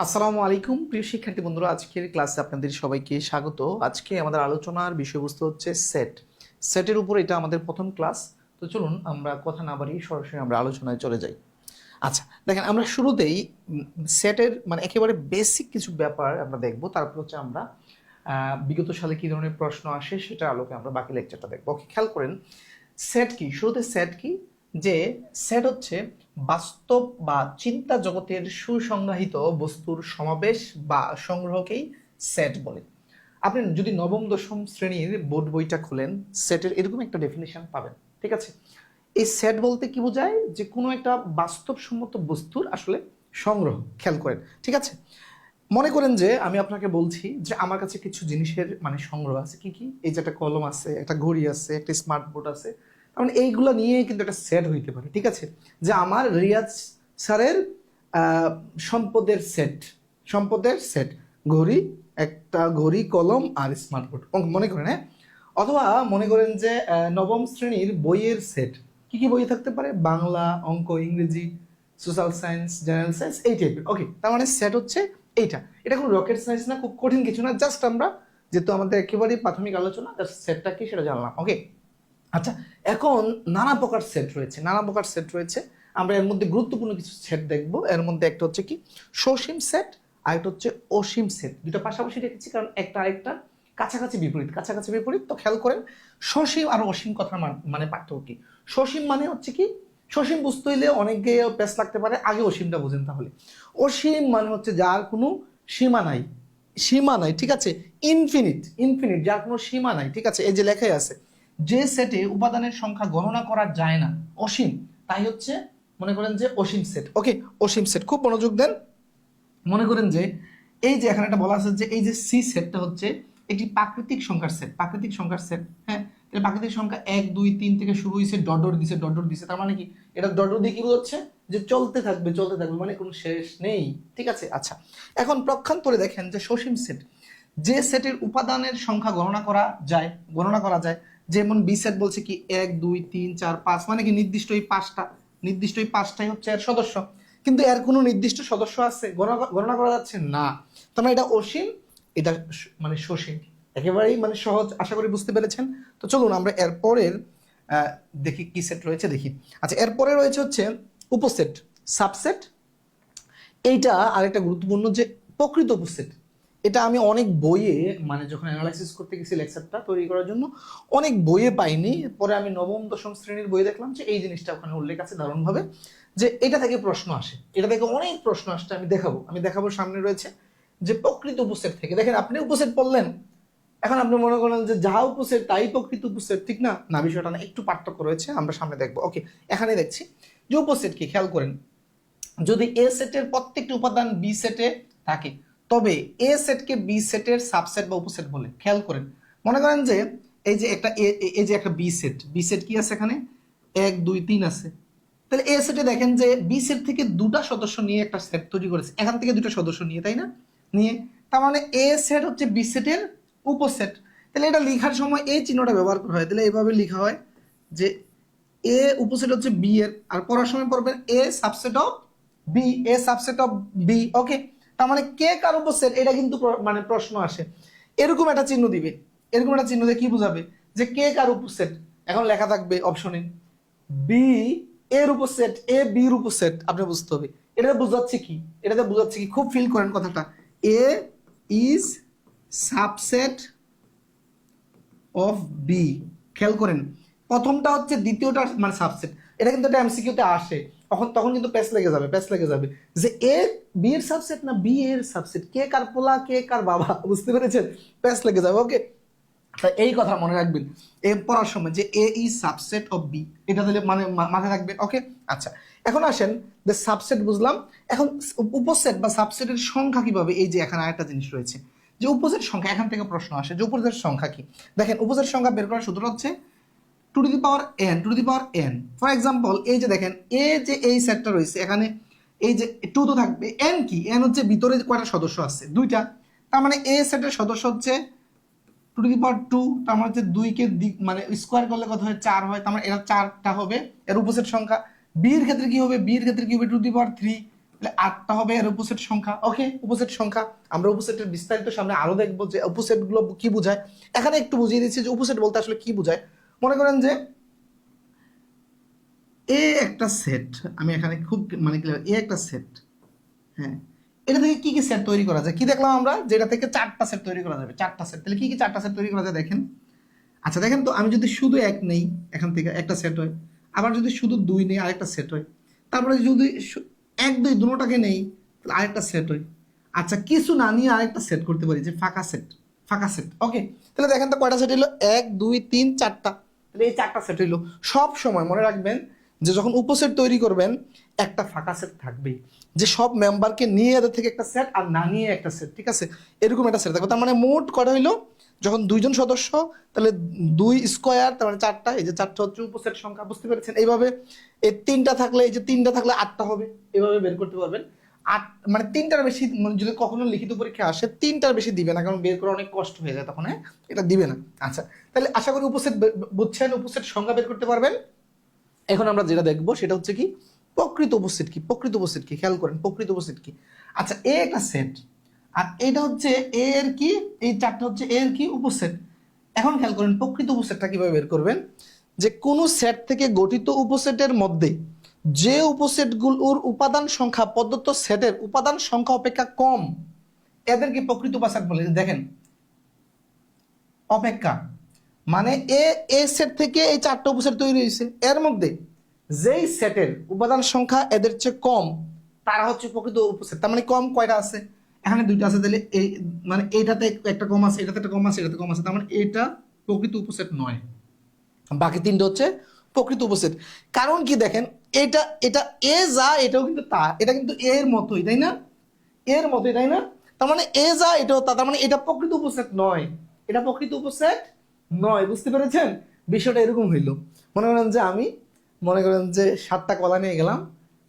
আসসালামু আলাইকুম প্রিয় শিক্ষার্থী বন্ধুরা, আজকের ক্লাসে আপনাদের সবাইকে স্বাগত। আজকে আমাদের আলোচনার বিষয়বস্তু হচ্ছে সেটের উপর। এটা আমাদের প্রথম ক্লাস। তো চলুন আমরা কথা না বাড়িয়ে সরাসরি আমরা আলোচনায় চলে যাই। আচ্ছা, দেখেন আমরা শুরুতেই সেটের একেবারে বেসিক কিছু ব্যাপার আমরা দেখব, তারপর হচ্ছে আমরা বিগত সালে কি ধরনের প্রশ্ন আসে সেটা আলোকে আমরা বাকি লেকচারটা দেখবো। ওকে, খেয়াল করেন সেট কি। শুরুতে সেট কি, যে সেট হচ্ছে বাস্তব বা চিন্তা জগতের সুসংজ্ঞায়িত বস্তুর সমাবেশ বা সংগ্রহকেই সেট বলে। আপনি যদি নবম দশম শ্রেণীর বোর্ড বইটা খুলেন, সেটের এরকম একটা ডেফিনেশন পাবেন। ঠিক আছে, এই সেট বলতে কি বোঝায়, যে কোনো একটা বাস্তবসম্মত বস্তুর আসলে সংগ্রহ। খেয়াল করেন, ঠিক আছে। মনে করেন যে আমি আপনাকে বলছি যে আমার কাছে কিছু জিনিসের সংগ্রহ আছে। কি কি? এই যে একটা কলম আছে, একটা ঘড়ি আছে, একটা স্মার্ট বোর্ড আছে। তার এইগুলা নিয়ে কিন্তু একটা সেট হইতে পারে। ঠিক আছে, যে আমার রিয়াজ স্যারের সম্পদের সেট ঘড়ি, একটা ঘড়ি, কলম আর স্মার্ট বোর্ড মনে করেন। হ্যাঁ, অথবা মনে করেন যে নবম শ্রেণীর বইয়ের সেট। কি কি বই থাকতে পারে? বাংলা, অঙ্ক, ইংরেজি, সোশ্যাল সায়েন্স, জেনারেল সায়েন্স, এই টাইপের। ওকে, তার সেট হচ্ছে এটা কোনো রকেট সায়েন্স না, খুব কঠিন কিছু না। জাস্ট আমরা যেহেতু আমাদের একেবারেই প্রাথমিক আলোচনা, সেটটা কি সেটা জানলাম। ওকে, আচ্ছা, এখন নানা প্রকার সেট রয়েছে। আমরা এর মধ্যে গুরুত্বপূর্ণ কিছু সেট দেখব। এর মধ্যে একটা হচ্ছে কি সসীম সেট, আর একটা হচ্ছে অসীম সেট। দুটো পাশাপাশি রেখেছি কারণ একটা আরেকটা কাছাকাছি বিপরীত। তো খেয়াল করেন সসীম আর অসীম কথার পার্থক্য কি। সসীম মানে হচ্ছে কি, সসীম বুঝতে হইলে অনেকে পেস লাগতে পারে, আগে অসীমটা বুঝেন তাহলে। অসীম মানে হচ্ছে যার কোনো সীমা নাই। ঠিক আছে, ইনফিনিট, যার কোনো সীমা নাই। ঠিক আছে, এই যে লেখাই আছে, যে সেটে উপাদানের সংখ্যা গণনা করা যায় না, অসীম, তাই হচ্ছে মনে করেন যে অসীম সেট। ওকে, অসীম সেট, খুব মনোযোগ দেন। মনে করেন যে এই যে এখানে একটা বলা আছে যে এই যে সি সেটটা হচ্ছে একটি প্রাকৃতিক সংখ্যার সেট। হ্যাঁ, তাহলে প্রাকৃতিক সংখ্যা 1 2 3 থেকে শুরু হয়েছে, ডট দিছে। তার মানে কি, এটা ডট দিয়ে কি বোঝাচ্ছে, যে চলতে থাকবে, মানে কোনো শেষ নেই। ঠিক আছে, আচ্ছা, এখন প্রক্ষান্তরে দেখেন যে সসীম সেট, যে সেটের উপাদানের সংখ্যা গণনা করা যায়। যেমন বি সেট বলছে কি 1 2 3 4 5, মানে কি নির্দিষ্ট এই পাঁচটাই হচ্ছে এর সদস্য। কিন্তু এর কোনো নির্দিষ্ট সদস্য আছে গণনা করা যাচ্ছে না। তার এটা অসীম, এটা সসীম। একেবারেই সহজ, আশা করি বুঝতে পেরেছেন। তো চলুন আমরা এর পরের দেখি কি সেট রয়েছে, দেখি। আচ্ছা, এরপরে রয়েছে হচ্ছে উপসেট, সাবসেট। এইটা আরেকটা গুরুত্বপূর্ণ, যে প্রকৃত উপসেট। এটা আমি অনেক বইয়ে যখন অ্যানালাইসিস করতে গেছি লেকচারটা তৈরি করার জন্য, অনেক বইয়ে পাইনি। পরে আমি নবম দশম শ্রেণীর বই দেখলাম যে এই জিনিসটা ওখানে উল্লেখ আছে দারুণভাবে, যে এটা থেকে প্রশ্ন আসে, এটা থেকে অনেক প্রশ্ন আসছে। আমি দেখাবো সামনে রয়েছে যে প্রকৃত উপসেট থেকে। দেখেন, আপনি উপসেট পড়লেন, এখন আপনি মনে করেন যে যা উপসেট তাই প্রকৃত উপসেট, ঠিক না? না, বিষয়টা না, একটু পার্থক্য রয়েছে, আমরা সামনে দেখবো। ওকে, এখানে দেখছি যে উপসেট কি। খেয়াল করেন, যদি এ সেটের প্রত্যেকটি উপাদান বি সেটে থাকে, তবে এ সেটকে বি সেটের সাবসেট বা উপসেট বলে। খেয়াল করেন, মনে করেন যে এই যে একটা বি সেট কি আছে এখানে, 1 2 3 আছে। তাহলে এ সেটে দেখেন যে বি সেট থেকে দুটা সদস্য নিয়ে একটা সেট তৈরি করেছে, এখান থেকে দুটো সদস্য নিয়ে, তাই না? নিয়ে, তার মানে এ সেট হচ্ছে বি সেটের উপসেট। তাহলে এটা লেখার সময় এই চিহ্নটা ব্যবহার করা হয়। তাহলে এইভাবে লেখা হয় যে এ উপসেট হচ্ছে বি এর, আর পড়ার সময় পড়বেন এ সাবসেট অফ বি। ওকে, তার মানে কে কার উপসেট, এটা কিন্তু প্রশ্ন আসে। এরকম একটা চিহ্ন দিবে, দিয়ে কি বোঝাবে, যে কে কার উপসেট। এখন লেখা থাকবে অপশনে বি এর উপসেট, এ বির উপসেট। আপনি বুঝতে হবে এটাতে বোঝাচ্ছে কি, খুব ফিল করেন কথাটা, এ ইজ সাবসেট অফ বি। খেয়াল করেন, প্রথমটা হচ্ছে দ্বিতীয়টা সাবসেট। এটা কিন্তু একটা এমসিকিউতে আসে, তখন কিন্তু প্যাচ লেগে যাবে যে এ বি এর সাবসেট না বি এর সাবসেট, কে কার পোলা কে কার বাবা, বুঝতে পেরেছেন? প্যাচ লেগে যাবে। ওকে, এই কথা মনে রাখবেন এ পড়ার সময়, যে A is subset of B, এটা তাহলে মাথায় রাখবেন। ওকে, আচ্ছা, এখন আসেন যে সাবসেট বুঝলাম, এখন উপসেট বা সাবসেটের সংখ্যা কিভাবে। এই যে এখানে আরেকটা জিনিস রয়েছে, যে উপসেট সংখ্যা, এখান থেকে প্রশ্ন আসে যে উপসেট সংখ্যা কি। দেখেন, উপসেট সংখ্যা বের করার সূত্র হচ্ছে two to the power n. For example, এই যে দেখেন এই সেটটা রয়েছে এখানে, এই যে টু তো থাকবে, এন কি, এন হচ্ছে ভিতরে কয়টা সদস্য আছে, দুইটা। তার মানে এ সেটের সদস্য হচ্ছে টু টু দি পাওয়ার 2, তার মানে হচ্ছে 2 কে স্কোয়ার করলে কত হয়, 4 হয়। তার মানে এটা 4টা হবে এর উপসেট সংখ্যা। বি এর ক্ষেত্রে কি হবে টু টু দি পাওয়ার 3, তাহলে 8টা হবে এর উপসেট সংখ্যা। ওকে, উপসেট সংখ্যা আমরা উপসেটের বিস্তারিত সামনে আরো দেখবো যে উপসেট গুলো কি বোঝায়। এখানে একটু বুঝিয়ে দিচ্ছি যে উপসেট বলতে আসলে কি বোঝায়। মনে করেন যে এ একটা সেট, আমি এখানে খুব মানে ক্লিয়ার, এ একটা সেট, হ্যাঁ, এটা থেকে কি কি সেট তৈরি করা যায়, কি দেখলাম আমরা, যেটা থেকে 4টা সেট তৈরি করা যাবে, 4টা সেট। তাহলে কি কি 4টা সেট তৈরি করা যায় দেখেন। আচ্ছা দেখেন তো, আমি যদি শুধু এক নেই এখান থেকে একটা সেট হয়, আবার যদি শুধু 2 নেই আরেকটা সেট হয়, তারপরে যদি 1 2 দুটোটাকে নেই তাহলে আরেকটা সেট হয়। আচ্ছা কিছু না নিয়ে আরেকটা সেট করতে পারি, যে ফাঁকা সেট, ফাঁকা সেট। ওকে, তাহলে দেখেন তো কয়টা সেট হলো, 1 2 3 4টা। তাহলে এই 4টা সেট হইলো। সব সময় মনে রাখবেন যে যখন উপসেট তৈরি করবেন একটা ফাঁকা সেট থাকবেই, যে সব মেম্বারকে নিয়ে এদের থেকে একটা সেট আর না নিয়ে একটা সেট, ঠিক আছে, এরকম একটা সেট থাকবে। তার মানে মোট কয়টা হইলো, যখন 2জন সদস্য তাহলে 2 স্কোয়ার, তার মানে 4টা, এই যে 4টা হচ্ছে উপসেট সংখ্যা, বুঝতে পেরেছেন। এইভাবে এই 3টা থাকলে, এই যে 3টা থাকলে 8টা হবে, এভাবে বের করতে পারবেন। 8 মানে 3টার বেশি, মানে যদি কখনো লিখিত পরীক্ষা আসে 3টার বেশি দিবে না, কারণ বের করা অনেক কষ্ট হয়ে যায় তখন, হ্যাঁ, এটা দিবে না। আচ্ছা তাহলে আশা করি উপসেট বুঝছেন, উপসেট সংখ্যা বের করতে পারবেন। এখন আমরা যেটা দেখবো সেটা হচ্ছে কি, প্রকৃত উপসেট কি, প্রকৃত উপসেট কি, খেয়াল করেন প্রকৃত উপসেট কি। আচ্ছা এ একটা সেট, আর এটা হচ্ছে এ এর কি, এই 4টা হচ্ছে এ এর কি উপসেট। এখন খেয়াল করেন প্রকৃত উপসেটটা কিভাবে বের করবেন, যে কোন সেট থেকে গঠিত উপসেটের মধ্যে যে উপসেটগুলোর উপাদান সংখ্যা প্রদত্ত সেটের উপাদান সংখ্যা অপেক্ষা কম, এদেরকে প্রকৃত উপসেট বলে। দেখেন অপেক্ষা মানে এ এ সেট থেকে এই 4টা উপসেট তৈরি হয়েছে, এর মধ্যে যেই সেটের উপাদান সংখ্যা এদের চেয়ে কম তারা হচ্ছে প্রকৃত উপসেট। তার মানে কম কয়টা আছে, এখানে 2টা আছে, তাহলে এই মানে এইটাতে একটা কম আছে, এটাতে একটা কম আছে, এটাতে কম আছে, তার মানে এটা প্রকৃত উপসেট নয়। বাকি 3টা হচ্ছে প্রকৃত উপসেট। কারণ কি দেখেন, এটা এটা এ যা এটাও কিন্তু তা, এটা কিন্তু এর মতোই, তাই না, এর মতোই, তাই না। তার মানে এ যা এটাও তা, তার মানে এটা প্রকৃত উপসেট নয়, এটা প্রকৃত উপসেট নয়, বুঝতে পেরেছেন। বিষয়টা এরকম হইলো, মনে করেন যে আমি, মনে করেন যে 7টা কলা নিয়ে গেলাম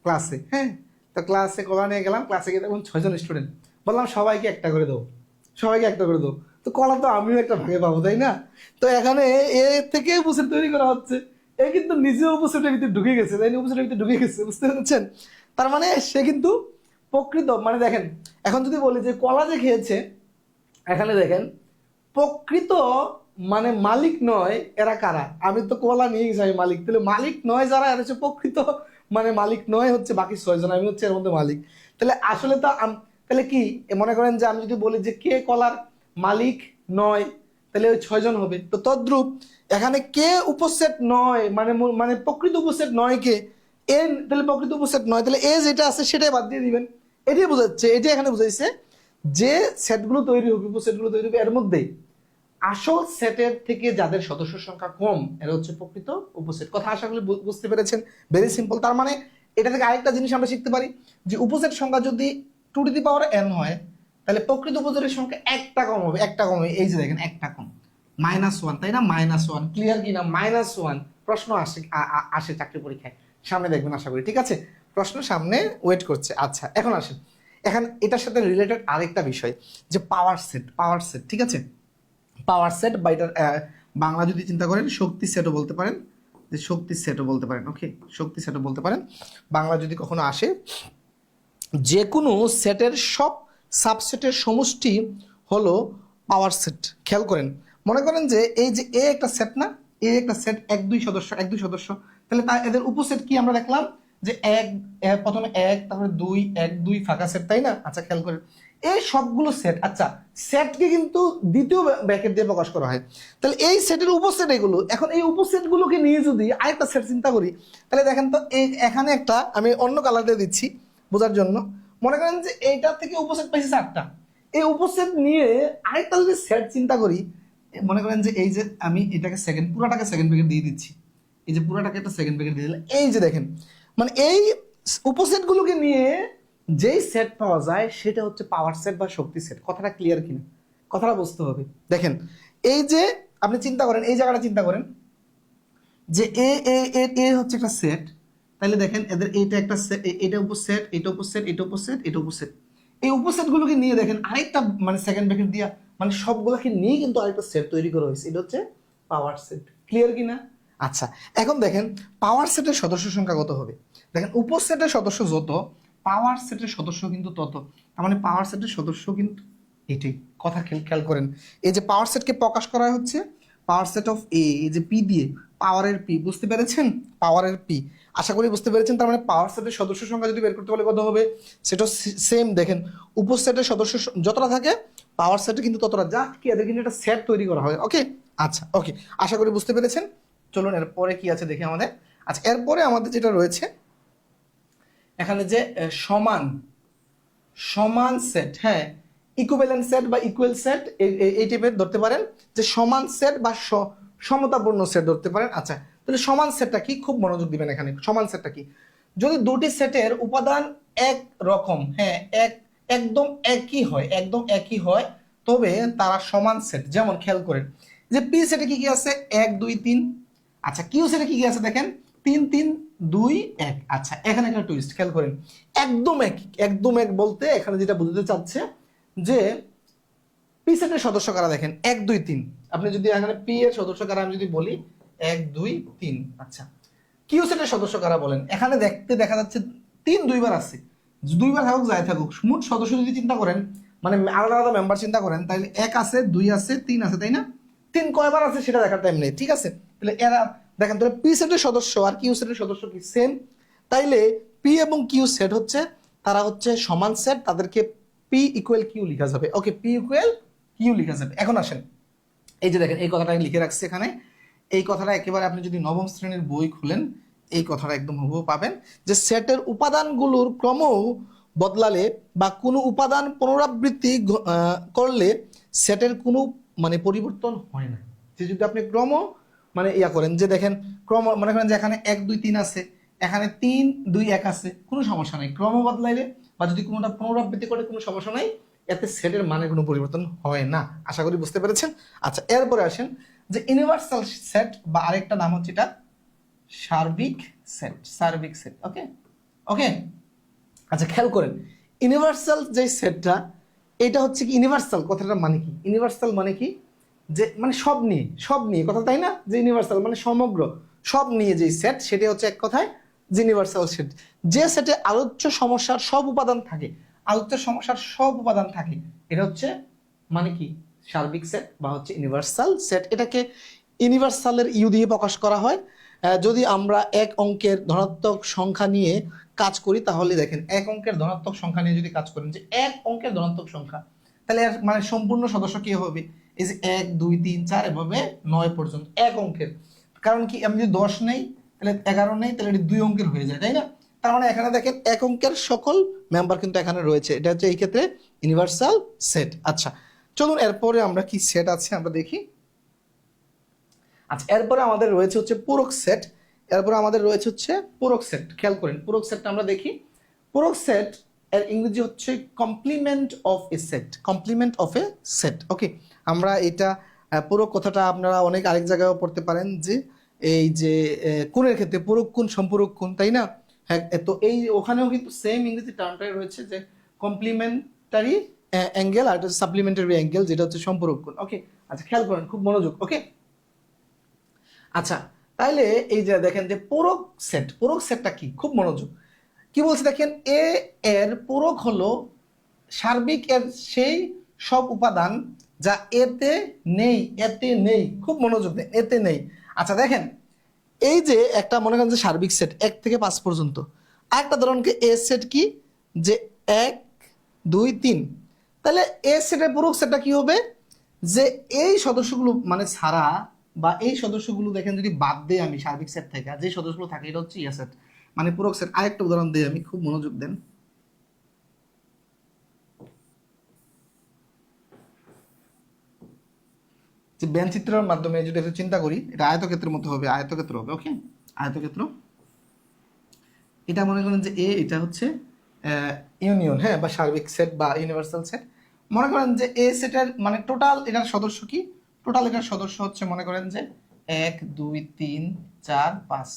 ক্লাসে, হ্যাঁ, তো ক্লাসে কলা নিয়ে গেলাম, ক্লাসে গিয়ে দেখুন 6জন স্টুডেন্ট, বললাম সবাইকে একটা করে দাও, সবাইকে একটা করে দাও, তো কলা তো আমিও একটা ভাগে পাবো, তাই না। তো এখানে এ থেকে উপসেট তৈরি করা হচ্ছে, এ কিন্তু নিজেও উপসেটের ভিতরে ঢুকে গেছে, তাই না, উপসেটের ভিতরে ঢুকে গেছে, বুঝতে পারছেন। তার মানে সে কিন্তু প্রকৃত, মানে দেখেন এখন যদি বলি যে কলা যে খেয়েছে, এখানে দেখেন প্রকৃত মানে মালিক নয়, এরা কারা, আমি তো কলা নিয়ে গেছি আমি মালিক, তাহলে মালিক নয় যারা, এরা হচ্ছে প্রকৃত মানে মালিক নয় হচ্ছে বাকি 6জন, আমি হচ্ছে এর মধ্যে মালিক। তাহলে আসলে তো তাহলে কি, মনে করেন যে আমি যদি বলি যে কে কলার মালিক নয়, তাহলে ওই 6জন হবে। তো তদ্রূপ এখানে কে উপসেট নয়, মানে মানে প্রকৃত উপসেট নয় কে, এ, তাহলে প্রকৃত উপসেট নয়, তাহলে এ যেটা আছে সেটাই বাদ দিয়ে দিবেন। এটাই বোঝাচ্ছে, এটাই এখানে বুঝাইছে যে সেটগুলো তৈরি হবে, উপসেটগুলো তৈরি হবে, এর মধ্যে আসল সেটের থেকে যাদের সদস্য সংখ্যা কম এরা হচ্ছে প্রকৃত উপসেট। কথা আশা করি বুঝতে পেরেছেন, ভেরি সিম্পল। তার মানে এটা থেকে আরেকটা জিনিস আমরা শিখতে পারি, যে উপসেট সংখ্যা যদি 2n হয়, তাহলে প্রকৃত উপসেটের সংখ্যা একটা কম হবে, একটা কম হবে, এই যে দেখেন একটা কম, -1, তাই না, -1, ক্লিয়ার কি না, -1 প্রশ্ন আসে আসে চাকরি পরীক্ষায়, সামনে দেখবেন আশা করি, ঠিক আছে, প্রশ্ন সামনে ওয়েট করছে। আচ্ছা এখন আসেন, এখন এটার সাথে রিলেটেড আরেকটা বিষয়, যে পাওয়ার সেট, পাওয়ার সেট, ঠিক আছে, পাওয়ার সেট বা এটার বাংলা যদি চিন্তা করেন শক্তি সেটও বলতে পারেন, যে শক্তি সেটও বলতে পারেন, ওকে, শক্তি সেটও বলতে পারেন। বাংলা যদি কখনো আসে, যে কোনো সেটের সব সাবসেটের সমষ্টি হলো পাওয়ার সেট। খেয়াল করেন, মনে করেন যে এই যে এ একটা সেট না, এ একটা সেট, 1 2 সদস্য, 1 2 সদস্য, তাহলে এদের উপসেট কি আমরা দেখলাম, যে প্রথমে 1, তারপরে 2, 1 2 ফাঁকা সেট, তাই না। আচ্ছা খেয়াল করেন এই সবগুলো সেট, আচ্ছা সেটকে কিন্তু দ্বিতীয় ব্র্যাকেট দিয়ে প্রকাশ করা হয়, তাহলে এই সেটের উপসেট এগুলো। এখন এই উপসেটগুলোকে নিয়ে যদি আরেকটা সেট চিন্তা করি, তাহলে দেখেন তো এই এখানে একটা আমি অন্য কালার দিয়ে দিচ্ছি বোঝার জন্য, মনে করেন যে এইটা থেকে উপসেট পাইছি 4টা, এই উপসেট নিয়ে আরেকটা যদি সেট চিন্তা করি, মনে করেন যে এই যে আমি এটাকে পুরাটাকে সেকেন্ড ব্র্যাকেট দিয়ে দিচ্ছি, এই যে পুরাটাকে একটা সেকেন্ড ব্র্যাকেট দিয়ে দিলাম, এই যে দেখেন মানে এই উপসেটগুলোকে নিয়ে যেই সেট পাওয়া যায় সেটা হচ্ছে পাওয়ার সেট বা শক্তি সেট। কথাটা ক্লিয়ার কিনা, কথাটা বুঝতে হবে। দেখেন এই যে আপনি চিন্তা করেন, এই জায়গাটা চিন্তা করেন যে এ এ এ এ হচ্ছে একটা সেট, তাহলে দেখেন এদের এইটা একটা এটা উপসেট, এটা উপসেট, এটা উপসেট, এটা উপসেট, এই উপসেটগুলোকে নিয়ে দেখেন আরেকটা মানে সেকেন্ড ব্র্যাকেট দিয়া মানে সবগুলোকে নিয়ে কিন্তু আরেকটা সেট তৈরি করা হয়েছে, এটা হচ্ছে পাওয়ার সেট। ক্লিয়ার কিনা। আচ্ছা এখন দেখেন পাওয়ার সেটের সদস্য সংখ্যা কত হবে, দেখেন উপসেটের সদস্য যত পাওয়ার সেটের সদস্য কিন্তু তত, তার মানে পাওয়ার সেটের সদস্য কিন্তু এটাই। কথা খেয়াল করেন, এই যে পাওয়ার সেটকে প্রকাশ করা হচ্ছে পাওয়ার সেট অফ এ, এই যে পি দিয়ে, পাওয়ারের পি, বুঝতে পেরেছেন? পাওয়ারের পি, আশা করি বুঝতে পেরেছেন। তার মানে পাওয়ার সেটের সদস্য সংখ্যা যদি বের করতে বলে কত হবে, সেটা সেম। দেখেন উপসেটের সদস্য যতটা থাকে পাওয়ার সেটে কিন্তু ততটা, যা কি এদের কিন্তু একটা সেট তৈরি করা হয়। ওকে, আচ্ছা ওকে, আশা করি বুঝতে পেরেছেন। চলুন এরপরে কি আছে দেখি আমাদের। আচ্ছা এরপরে আমাদের যেটা রয়েছে এখানে যে সমান সমান সেট, হ্যাঁ ইকুইভ্যালেন্ট সেট বা ইকুয়াল সেট এই টাইপের ধরতে পারেন, যে সমান সেট বা সমতাপূর্ণ সেট ধরতে পারেন। আচ্ছা তাহলে সমান সেটটা কি, খুব মনোযোগ দিবেন এখানে। সমান সেটটা কি, যদি দুটি সেটের উপাদান এক রকম, হ্যাঁ একদম একই হয়, একদম একই হয়, তবে তারা সমান সেট। যেমন খেয়াল করেন যে পি সেটে কি কি আছে, 1 2 3। আচ্ছা কিউ সেটে কি কি আছে দেখেন, 3 3 2 1। আচ্ছা এখানে একটা টুইস্ট খেয়াল করেন, একদম এক, একদম এক বলতে এখানে যেটা বুঝতে চাচ্ছে যে পি সেটের সদস্য কারা দেখেন 1 2 3। আপনি যদি এখানে পি এর সদস্য কারা আমি যদি বলি 1 2 3। আচ্ছা কিউ সেটের সদস্য কারা বলেন, এখানে দেখতে দেখা যাচ্ছে 3 দুইবার আছে, দুইবার থাকুক যাই থাকুক, মোট সদস্য যদি চিন্তা করেন মানে আলাদা আলাদা মেম্বার চিন্তা করেন, তাহলে 1 আছে 2 আছে 3 আছে, তাই না? 3 কয়বার আছে সেটা দেখার টাইম নেই, ঠিক আছে? তাহলে এরা দেখেন, তাহলে পি সেটের সদস্য আর কিউ সেটের সদস্য কি সেম, তাইলে পি এবং কিউ সেট হচ্ছে, তারা হচ্ছে সমান সেট, তাদেরকে পি ইকুয়াল কিউ লেখা যাবে। ওকে, পি ইকুয়াল কিউ লেখা যাবে। এখন আসেন এই যে দেখেন এই কথাটা লিখে রাখছি এখানে, এই কথাটা একেবারে আপনি যদি নবম শ্রেণীর বই খুলেন এই কথাটা একদম হুবহু পাবেন, যে সেটের উপাদানগুলোর ক্রম বদলালে বা কোনো উপাদান পুনরাবৃত্তি করলে সেটের কোনো মানে পরিবর্তন হয় না। যে যদি আপনি ক্রম মানে ইয়া করেন, যে দেখেন ক্রম মনে করেন যে এখানে 1 2 3 আছে, এখানে 3 2 1 আছে, কোনো সমস্যা নাই। ক্রম বদলাইলে বা যদি কোনোটা পুনরাবৃত্তি করে কোনো সমস্যা নাই, এতে সেটের মানে কোনো পরিবর্তন হয় না। আশা করি বুঝতে পেরেছেন। আচ্ছা এরপরে আসেন যে ইউনিভার্সাল সেট বা আরেকটা নাম হচ্ছে এটা সার্বিক সেট, সার্বিক সেট। ওকে ওকে, আচ্ছা খেয়াল করেন ইউনিভার্সাল যে সেটটা, এটা হচ্ছে কি ইউনিভার্সাল কথাটা মানে কি, ইউনিভার্সাল মানে কি যে মানে সব নিয়ে, সব নিয়ে কথা, তাই না? যে ইউনিভার্সাল মানে সমগ্র, সব নিয়ে যে সেট, সেটা হচ্ছে এক কথায় যে ইউনিভার্সাল সেট। যে সেটে আলোচ্য সমস্যার সব উপাদান থাকে, আলোচ্য সমস্যার সব উপাদান থাকে, এটা হচ্ছে মানে কি সার্বিক সেট বা হচ্ছে ইউনিভার্সাল সেট। এটাকে ইউনিভার্সালের ইউ দিয়ে প্রকাশ করা হয়। যদি আমরা এক অঙ্কের ধনাত্মক সংখ্যা নিয়ে কাজ করি, তাহলে দেখেন এক অঙ্কের ধনাত্মক সংখ্যা নিয়ে যদি কাজ করেন, যে এক অঙ্কের ধনাত্মক সংখ্যা, তাহলে এর মানে সম্পূর্ণ সদস্য কি হবে, এই যে 1 2 3 4 এভাবে 9 পর্যন্ত এক অঙ্কের। কারণ কি আমি যদি 10 নেই তাহলে 11 নেই, তাহলে এটি 2 অঙ্কের হয়ে যায়, তাই না? তার মানে এখানে দেখেন এক অঙ্কের সকল মেম্বার কিন্তু এখানে রয়েছে, এটা হচ্ছে এই ক্ষেত্রে ইউনিভার্সাল সেট। আচ্ছা চলুন এরপরে আমরা কি সেট আছে আমরা দেখি। আচ্ছা এরপরে আমাদের রয়েছে হচ্ছে পূরক সেট, এরপরে আমাদের রয়েছে হচ্ছে পূরক সেট। খেয়াল করেন পূরক সেটটা আমরা দেখি। পূরক সেট এর ইংরেজি হচ্ছে complement of a set, complement of a set. Okay, আমরা এটা পূরক কথাটা আপনারা অনেক আরেক জায়গায়ও পড়তে পারেন, যে এই যে কোণের ক্ষেত্রে পূরক কোণ সম্পূরক কোণ, তাই না? হ্যাঁ, তো এই ওখানেও কিন্তু সেম ইংরেজি টার্মটাই রয়েছে, যে কমপ্লিমেন্টারি অ্যাঙ্গেল আর সাপ্লিমেন্টারি অ্যাঙ্গেল, যেটা হচ্ছে সম্পূরক কোণ। ওকে, আচ্ছা খেয়াল করেন খুব মনোযোগ। ওকে আচ্ছা তাইলে এই যে দেখেন যে পূরক সেট, পূরক সেটটা কি, খুব মনোযোগ। কি বলছে দেখেন, এ এর পূরক হলো সার্বিক এর সেই সব উপাদান যা এতে নেই, এতে নেই। খুব মনোযোগ দেন, এতে নেই। আচ্ছা দেখেন এই যে একটা মনে করেন যে সার্বিক সেট 1 থেকে 5 পর্যন্ত, আরেকটা ধরুন কি এ সেট কি, যে 1 2 3। তাহলে এ সেটের পূরক সেটটা কি হবে, যে এই সদস্যগুলো মানে ছাড়া বা এই সদস্যগুলো দেখেন যদি বাদ দেয় আমি সার্বিক সেট থেকে, যে সদস্যগুলো থাকে এটা হচ্ছে ইয়া সেট মানে পূরক সেট। আরেকটা উদাহরণ দিই আমি, খুব মনোযোগ দেন। যে ব্যঞ্চিত্রের মাধ্যমে যদি একটু চিন্তা করি, এটা আয়তক্ষেত্রের মতো হবে, আয়তক্ষেত্র হবে। ওকে, আয়তক্ষেত্র। এটা মনে করেন যে এ, এটা হচ্ছে ইউনিয়ন, হ্যাঁ, বা সার্বিক সেট বা ইউনিভার্সাল সেট। মনে করেন যে এ সেটের মানে টোটাল এটার সদস্য কি, টোটাল এটার সদস্য হচ্ছে মনে করেন যে 1 2 3 4 5।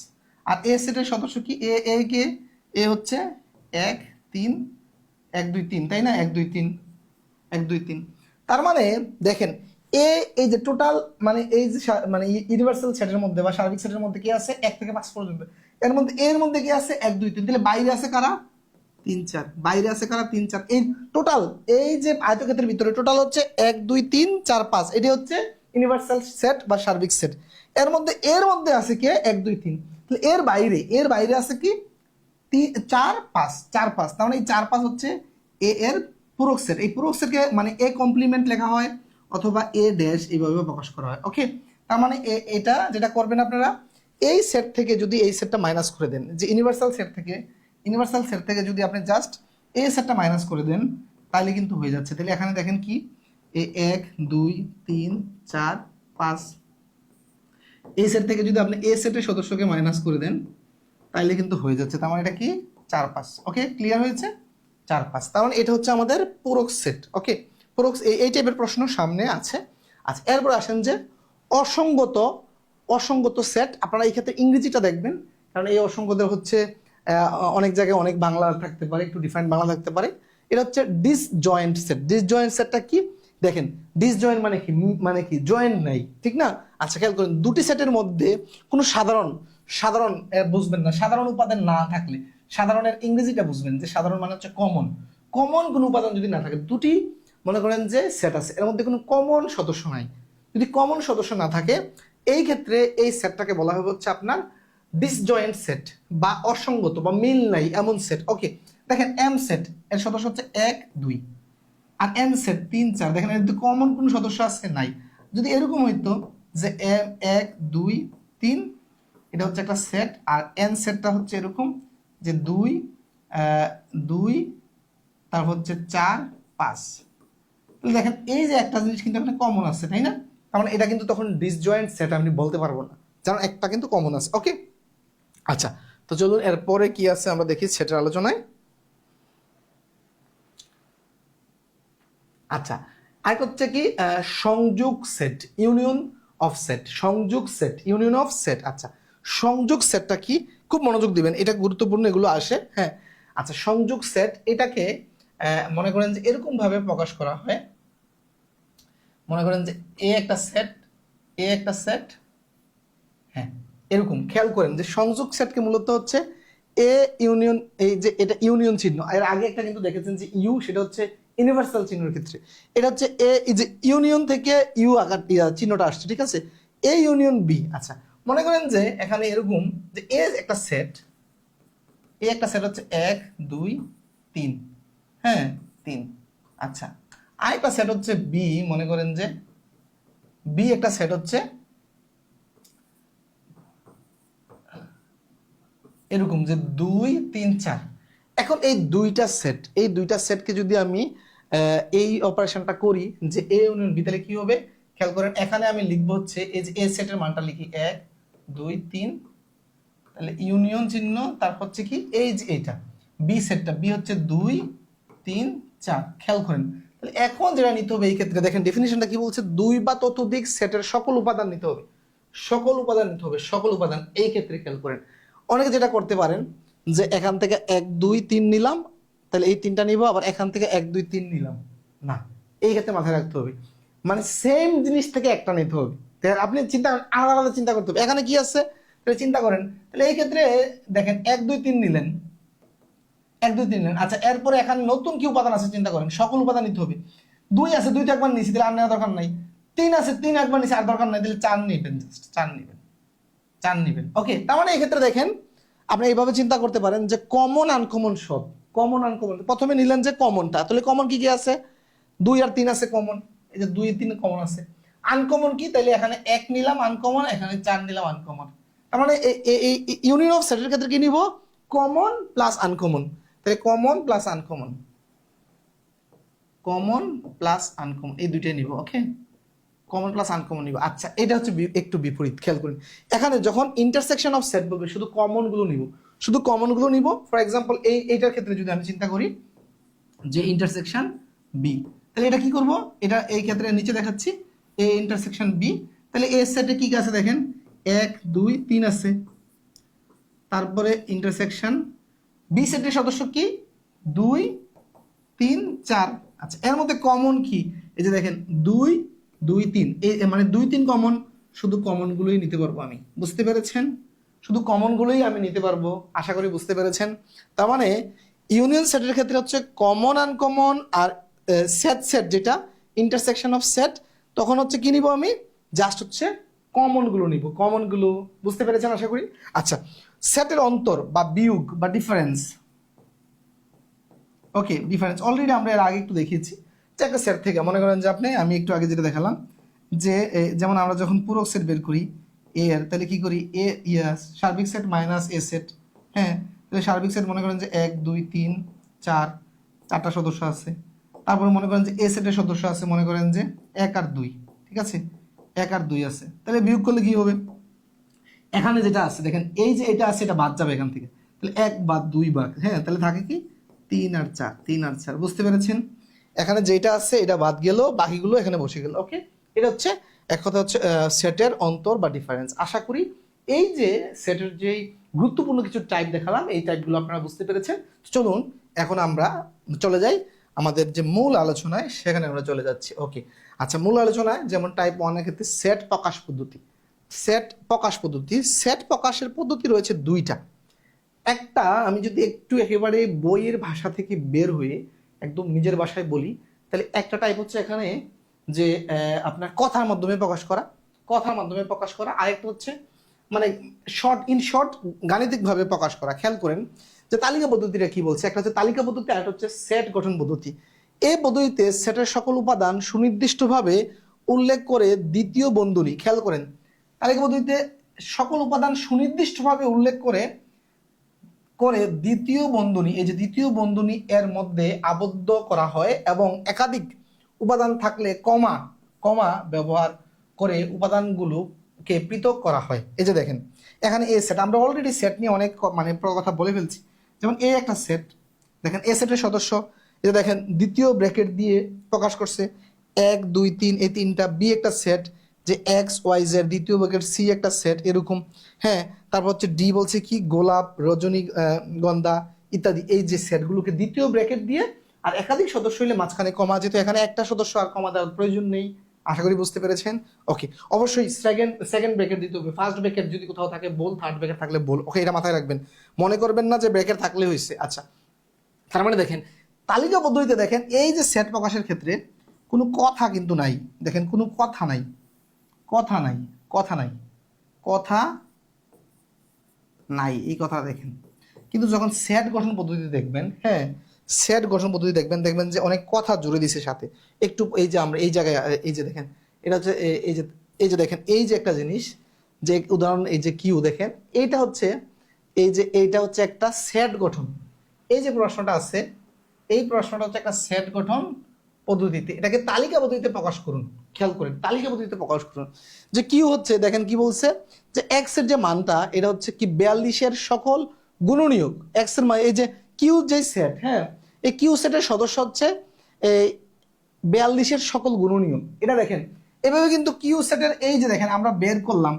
আর এ সেটের সদস্য কি, এ কে এ হচ্ছে 1 3 1 2 3, তাই না? 1 2 3 1 2 3। তার মানে দেখেন এ এই যে টোটাল মানে এই যে মানে ইউনিভার্সাল সেটের মধ্যে বা সার্বিক সেটের মধ্যে কি আছে 1 থেকে 5 পর্যন্ত, এর মধ্যে কি আছে 1 2 3। তাহলে বাইরে আছে কারা, 3 4, বাইরে আছে কারা 3 4, এই টোটাল এই যে আয়তক্ষেত্রের ভিতরে টোটাল হচ্ছে 1 2 3 4 5, এটি হচ্ছে ইউনিভার্সাল সেট বা সার্বিক সেট। এর মধ্যে আছে কি 1 2 3, তাহলে এর বাইরে আছে কি 4 5 4 5, তার মানে এই 4 5 হচ্ছে এ এর পূরক সেট। এই পূরক সেটকে মানে এ কমপ্লিমেন্ট লেখা হয় অথবা এ ড্যাশ এইভাবে প্রকাশ করা হয়। ওকে, তার মানে এটা যেটা করবেন আপনারা, এই সেট থেকে যদি এই সেটটা মাইনাস করে দেন, যে ইউনিভার্সাল সেট থেকে যদি আপনি জাস্ট এই সেটটা মাইনাস করে দেন, তাহলে কিন্তু হয়ে যাচ্ছে। তাহলে এখানে দেখেন কি, এই 1 2 3 4 5, এই সেট থেকে যদি আপনি এই সেটের সদস্যকে মাইনাস করে দেন, তাইলে কিন্তু হয়ে যাচ্ছে। তার মানে এটা কি 4 5। ওকে, ক্লিয়ার হয়েছে? 4 5, তার মানে এটা হচ্ছে আমাদের পূরক সেট। ওকে, পূরক এই টাইপের প্রশ্ন সামনে আছে। আচ্ছা, এরপর আসেন যে অসঙ্গত সেট। আপনারা এই ক্ষেত্রে ইংরেজিটা দেখবেন, কারণ এই অসঙ্গতের হচ্ছে অনেক জায়গায় অনেক বাংলা থাকতে পারে, একটু ডিফারেন্ট বাংলা থাকতে পারে। এটা হচ্ছে ডিসজয়েন্ট সেট। ডিসজয়েন্ট সেটটা কি দেখেন, ডিসজয়েন্ট মানে কি জয়েন্ট নাই, ঠিক না? আচ্ছা, খেয়াল করেন, দুটি সেটের মধ্যে কোনো সাধারণ বুঝবেন না, সাধারণ উপাদান না থাকলে, সাধারণের ইংরেজিটা বুঝবেন, যে সাধারণ মানে হচ্ছে কমন কোনো উপাদান যদি না থাকে, দুটি মনে করেন যে সেট আছে, এর মধ্যে কোনো কমন সদস্য নাই, যদি কমন সদস্য না থাকে, এই ক্ষেত্রে এই সেটটাকে বলা হবে হচ্ছে আপনার ডিসজয়েন্ট সেট বা অসঙ্গত বা মিল নাই এমন সেট। ওকে, দেখেন এম সেট, এর সদস্য হচ্ছে 1 2, আর এন সেট 3 4, দেখেন এর কমন কোনো সদস্য আছে নাই। যদি এরকম হইতো যে এম 1 2 3, এটা হচ্ছে একটা সেট, আর এন সেটটা হচ্ছে এরকম যে 2 2, তারপর হচ্ছে 4 5, তাহলে দেখেন এই যে একটা জিনিস কিন্তু এখানে কমন আছে, তাই না? তার মানে এটা কিন্তু তখন ডিসজয়েন্ট সেট আমি বলতে পারবো না, কারণ একটা কিন্তু কমন আছে। ওকে, আচ্ছা, তো চলুন এরপরে কি আছে আমরা দেখি সেটের আলোচনায়। আচ্ছা, আর হচ্ছে কি সংযোগ set, union of set, union of set. আচ্ছা, সংযোগ সেটটা কি, খুব মনোযোগ দিবেন, এটা গুরুত্বপূর্ণ, এগুলো আসে। হ্যাঁ, আচ্ছা, সংযোগ সেট এটাকে মনে করেন যে এরকম ভাবে প্রকাশ করা হয়। মনে করেন যে এ একটা সেট, হ্যাঁ, এরকম খেয়াল করেন যে সংযোগ সেটকে মূলত হচ্ছে এ ইউনিয়ন, এই যে এটা ইউনিয়ন চিহ্ন, এর আগে একটা কিন্তু দেখেছেন যে ইউ, সেটা হচ্ছে ইউনিভার্সাল চিহ্নের ক্ষেত্রে, এটা হচ্ছে এ, এই যে ইউনিয়ন থেকে ইউ আকার চিহ্নটা আসছে, ঠিক আছে, এ ইউনিয়ন বি। আচ্ছা, মনে করেন যে এখানে এরকম যে এ একটা সেট হচ্ছে 1 2 3, হ্যাঁ 3। আচ্ছা, আরেকটা সেট হচ্ছে বি, মনে করেন যে বি একটা সেট হচ্ছে এরকম যে 2 3 4। এখন এই দুইটা সেটকে যদি আমি এই অপারেশনটা করি যে এ ইউনিয়ন বি, তাহলে কি হবে খেয়াল করেন, এখানে আমি লিখবো হচ্ছে এই যে এ সেটের মানটা লিখি 1 2 3, তাহলে ইউনিয়ন চিহ্ন, তারপর হচ্ছে কি এই যে এইটা বি সেটটা, বি হচ্ছে 2 3 4। খেয়াল করেন, তাহলে এখন যেটা নিতে হবে এই ক্ষেত্রে দেখেন ডেফিনিশনটা কি বলছে, দুই বা ততোধিক সেটের সকল উপাদান নিতে হবে, সকল উপাদান। এই ক্ষেত্রে খেয়াল করেন, অনেকে যেটা করতে পারেন যে এখান থেকে 1 2 3 নিলাম, তাহলে এই তিনটা নিব, আবার এখান থেকে 1 2 3 নিলাম, না, এই ক্ষেত্রে মাথায় রাখতে হবে মানে সেম জিনিস থেকে একটা নিতে হবে। আপনি আলাদা আলাদা চিন্তা করতে হবে, এখানে কি আছে তাহলে চিন্তা করেন, তাহলে এই ক্ষেত্রে দেখেন 1 2 3 নিলেন, 1 2 3 নিলেন। আচ্ছা, এরপরে এখানে নতুন কি উপাদান আছে চিন্তা করেন, সকল উপাদান নিতে হবে। 2 আছে, 2 তো একবার নিয়েছি, তাহলে আর নেওয়ার দরকার নাই। 3 আছে, 3 একবার নিয়েছি, আর দরকার নাই, তাহলে 4 নেবেন, জাস্ট 4 নেবেন। ওকে, তার মানে এই ক্ষেত্রে দেখেন আপনি এইভাবে চিন্তা করতে পারেন যে কমন আনকমন সব, প্রথমে নিলেন যে কমনটা, তাহলে কমন কি কি আছে, 2 আর 3 আছে কমন, এই যে 2 3 কমন আছে। আনকমন কি, তাহলে এখানে 1 নিলাম আনকমন, এখানে 4 নিলাম আনকমন। তার মানে এই ইউনিয়ন অফ সেটের ক্ষেত্রে কি নিব, কমন প্লাস আনকমন, তাহলে কমন প্লাস আনকমন এই দুইটাই নিব। ওকে, কমন প্লাস আনকমন নিব। আচ্ছা, এটা হচ্ছে একটু বিপরীত, খেয়াল করুন, এখানে যখন ইন্টারসেকশন অফ সেট বলবে শুধু কমনগুলো নিব। ফর এক্সাম্পল এইটার ক্ষেত্রে যদি আমি চিন্তা করি যে ইন্টারসেকশন বি, তাহলে এটা কি করব, এটা এই ক্ষেত্রে নিচে দেখাচ্ছি এ ইন্টারসেকশন বি, তাহলে এ সেটে কি আছে দেখেন 1 2 3 আছে, তারপরে ইন্টারসেকশন বি সেটের সদস্য কি 2 3 4। আচ্ছা, এর মধ্যে কমন কি, এই যে দেখেন 2 2 3, এই মানে 2 3 কমন, শুধু কমনগুলোই নিতে পারবো আমি, বুঝতে পেরেছেন? শুধু কমনগুলোই আমি নিতে পারবো, আশা করি বুঝতে পেরেছেন। তার মানে ইউনিয়ন সেটের ক্ষেত্রে হচ্ছে কমন আনকমন আর সেট সেট যেটা ইন্টারসেকশন অফ সেট, তখন হচ্ছে কি নিব আমি, জাস্ট হচ্ছে কমনগুলো নিব, কমনগুলো বুঝতে পেরেছেন আশা করি। আচ্ছা, সেটের অন্তর বা বিয়োগ বা ডিফারেন্স, ওকে ডিফারেন্স অলরেডি আমরা এর আগে একটু দেখিয়েছি যে একটা সেট থেকে মনে করেন যে আপনি, আমি একটু আগে যেটা দেখালাম যে যেমন আমরা যখন পুরো সেট বের করি এ এর, তাহলে কি করি এ ইয়াস সার্বিক সেট মাইনাস এ সেট, হ্যাঁ তাহলে সার্বিক সেট মনে করেন যে 1 2 3 4 চারটা সদস্য আছে, তারপরে মনে করেন যে এ সেটের সদস্য আছে মনে করেন যে 1 আর 2, ঠিক আছে 1 আর 2 আছে, তাহলে বিয়োগ করলে কি হবে, এখানে যেটা আছে দেখেন এই যে এটা আছে এটা বাদ যাবে এখান থেকে, তাহলে 1 বাদ 2 বাদ, হ্যাঁ তাহলে থাকে কি 3 আর 4, 3 আর 4, বুঝতে পেরেছেন। এখানে যেটা আছে এটা বাদ গেল, বাকিগুলো এখানে বসে গেল। ওকে, এটা হচ্ছে এক কথা হচ্ছে সেটের অন্তর বা ডিফারেন্স। আশা করি এই যে সেটের যেই গুরুত্বপূর্ণ কিছু টাইপ দেখালাম এই টাইপগুলো আপনারা বুঝতে পেরেছেন। চলুন এখন আমরা চলে যাই আমাদের যে মূল আলোচনায়, সেখানে আমরা চলে যাচ্ছি। ওকে, আচ্ছা মূল আলোচনায় যেমন টাইপ 1 এর ক্ষেত্রে সেট প্রকাশ পদ্ধতি, সেট প্রকাশ পদ্ধতি, সেট প্রকাশের পদ্ধতি রয়েছে দুইটা। একটা আমি যদি একটু একেবারে বইয়ের ভাষা থেকে বের হয়ে একদম নিজের ভাষায় বলি, তাহলে একটা টাইপ হচ্ছে এখানে যে আপনার কথার মাধ্যমে প্রকাশ করা, কথার মাধ্যমে প্রকাশ করা, আরেকটা হচ্ছে মানে শর্ট গাণিতিকভাবে প্রকাশ করা। খেয়াল করেন যে তালিকা পদ্ধতিটা কি বলছে, একটা হচ্ছে তালিকা পদ্ধতি আর একটা হচ্ছে সেট গঠন পদ্ধতি। এই পদ্ধতিতে সেটের সকল উপাদান সুনির্দিষ্টভাবে উল্লেখ করে দ্বিতীয় বন্ধনী, খেয়াল করেন তালিকা পদ্ধতিতে সকল উপাদান সুনির্দিষ্টভাবে উল্লেখ করে করে দ্বিতীয় বন্ধনী, এই যে দ্বিতীয় বন্ধনী এর মধ্যে আবদ্ধ করা হয় এবং একাধিক উপাদান থাকলে কমা কমা ব্যবহার করে উপাদানগুলোকে পৃথক করা হয়। এই যে দেখেন এখানে এ সেট, আমরা অলরেডি সেট নিয়ে অনেক মানে কথা বলে ফেলছি। যেমন এ একটা সেট, দেখেন এ সেটের সদস্য, এই যে দেখেন দ্বিতীয় ব্র্যাকেট দিয়ে প্রকাশ করছে 1 2 3 এই তিনটা, বি একটা সেট যে এক্স ওয়াই জেড, দ্বিতীয় ব্র্যাকেট সি একটা সেট এরকম, হ্যাঁ তারপর হচ্ছে ডি বলছে কি গোলাপ রজনী গন্ধা ইত্যাদি, এই যে সেটগুলোকে দ্বিতীয় ব্র্যাকেট দিয়ে আর একাধিক সদস্য হইলে মাঝখানে কমা, যেহেতু এখানে একটা সদস্য আর কমা দেওয়ার প্রয়োজন নেই, আশা করি বুঝতে পেরেছেন। ওকে, অবশ্যই সেকেন্ড ব্র্যাকেট দিতে হবে, ফার্স্ট ব্র্যাকেট যদি কোথাও থাকে বল, থার্ড ব্র্যাকেট থাকলে বল। ওকে, এটা মাথায় রাখবেন, মনে করবেন না যে ব্র্যাকেট থাকলে হয়েছে। আচ্ছা, তার মানে দেখেন তালিকা পদ্ধতিতে দেখেন এই যে সেট প্রকাশের ক্ষেত্রে কোনো কথা কিন্তু নাই, দেখেন কোনো কথা নাই, কথা নাই, কথা নাই, কথা নাই, এই কথা দেখেন। কিন্তু যখন সেট গঠন পদ্ধতি দেখবেন, হ্যাঁ সেট গঠন পদ্ধতি দেখবেন, দেখবেন যে অনেক কথা জুড়ে দিছে সাথে একটু। এই যে আমরা এই জায়গায় এই যে দেখেন এটা হচ্ছে এই যে দেখেন এই যে একটা জিনিস, যে উদাহরণ এই যে কিউ দেখেন, এইটা হচ্ছে এই যে এইটা হচ্ছে একটা সেট গঠন। এই যে প্রশ্নটা আছে এই প্রশ্নটা হচ্ছে একটা সেট গঠন পদ্ধতিতে, এটাকে তালিকা পদ্ধতিতে প্রকাশ করুন। খেয়াল করেন তালিকা পদ্ধতিতে প্রকাশ করুন যে কিউ হচ্ছে, দেখেন কি বলছে যে এক্স এর যে মানটা এটা হচ্ছে কি 42-এর সকল গুণনীয়ক, এক্স এর মান, এই যে কিউ যে সেট, হ্যাঁ এই কিউ সেটের সদস্য হচ্ছে এই 42-এর সকল গুণনীয়ক। এটা দেখেন এভাবে কিন্তু কিউ সেটের এই যে দেখেন আমরা বের করলাম,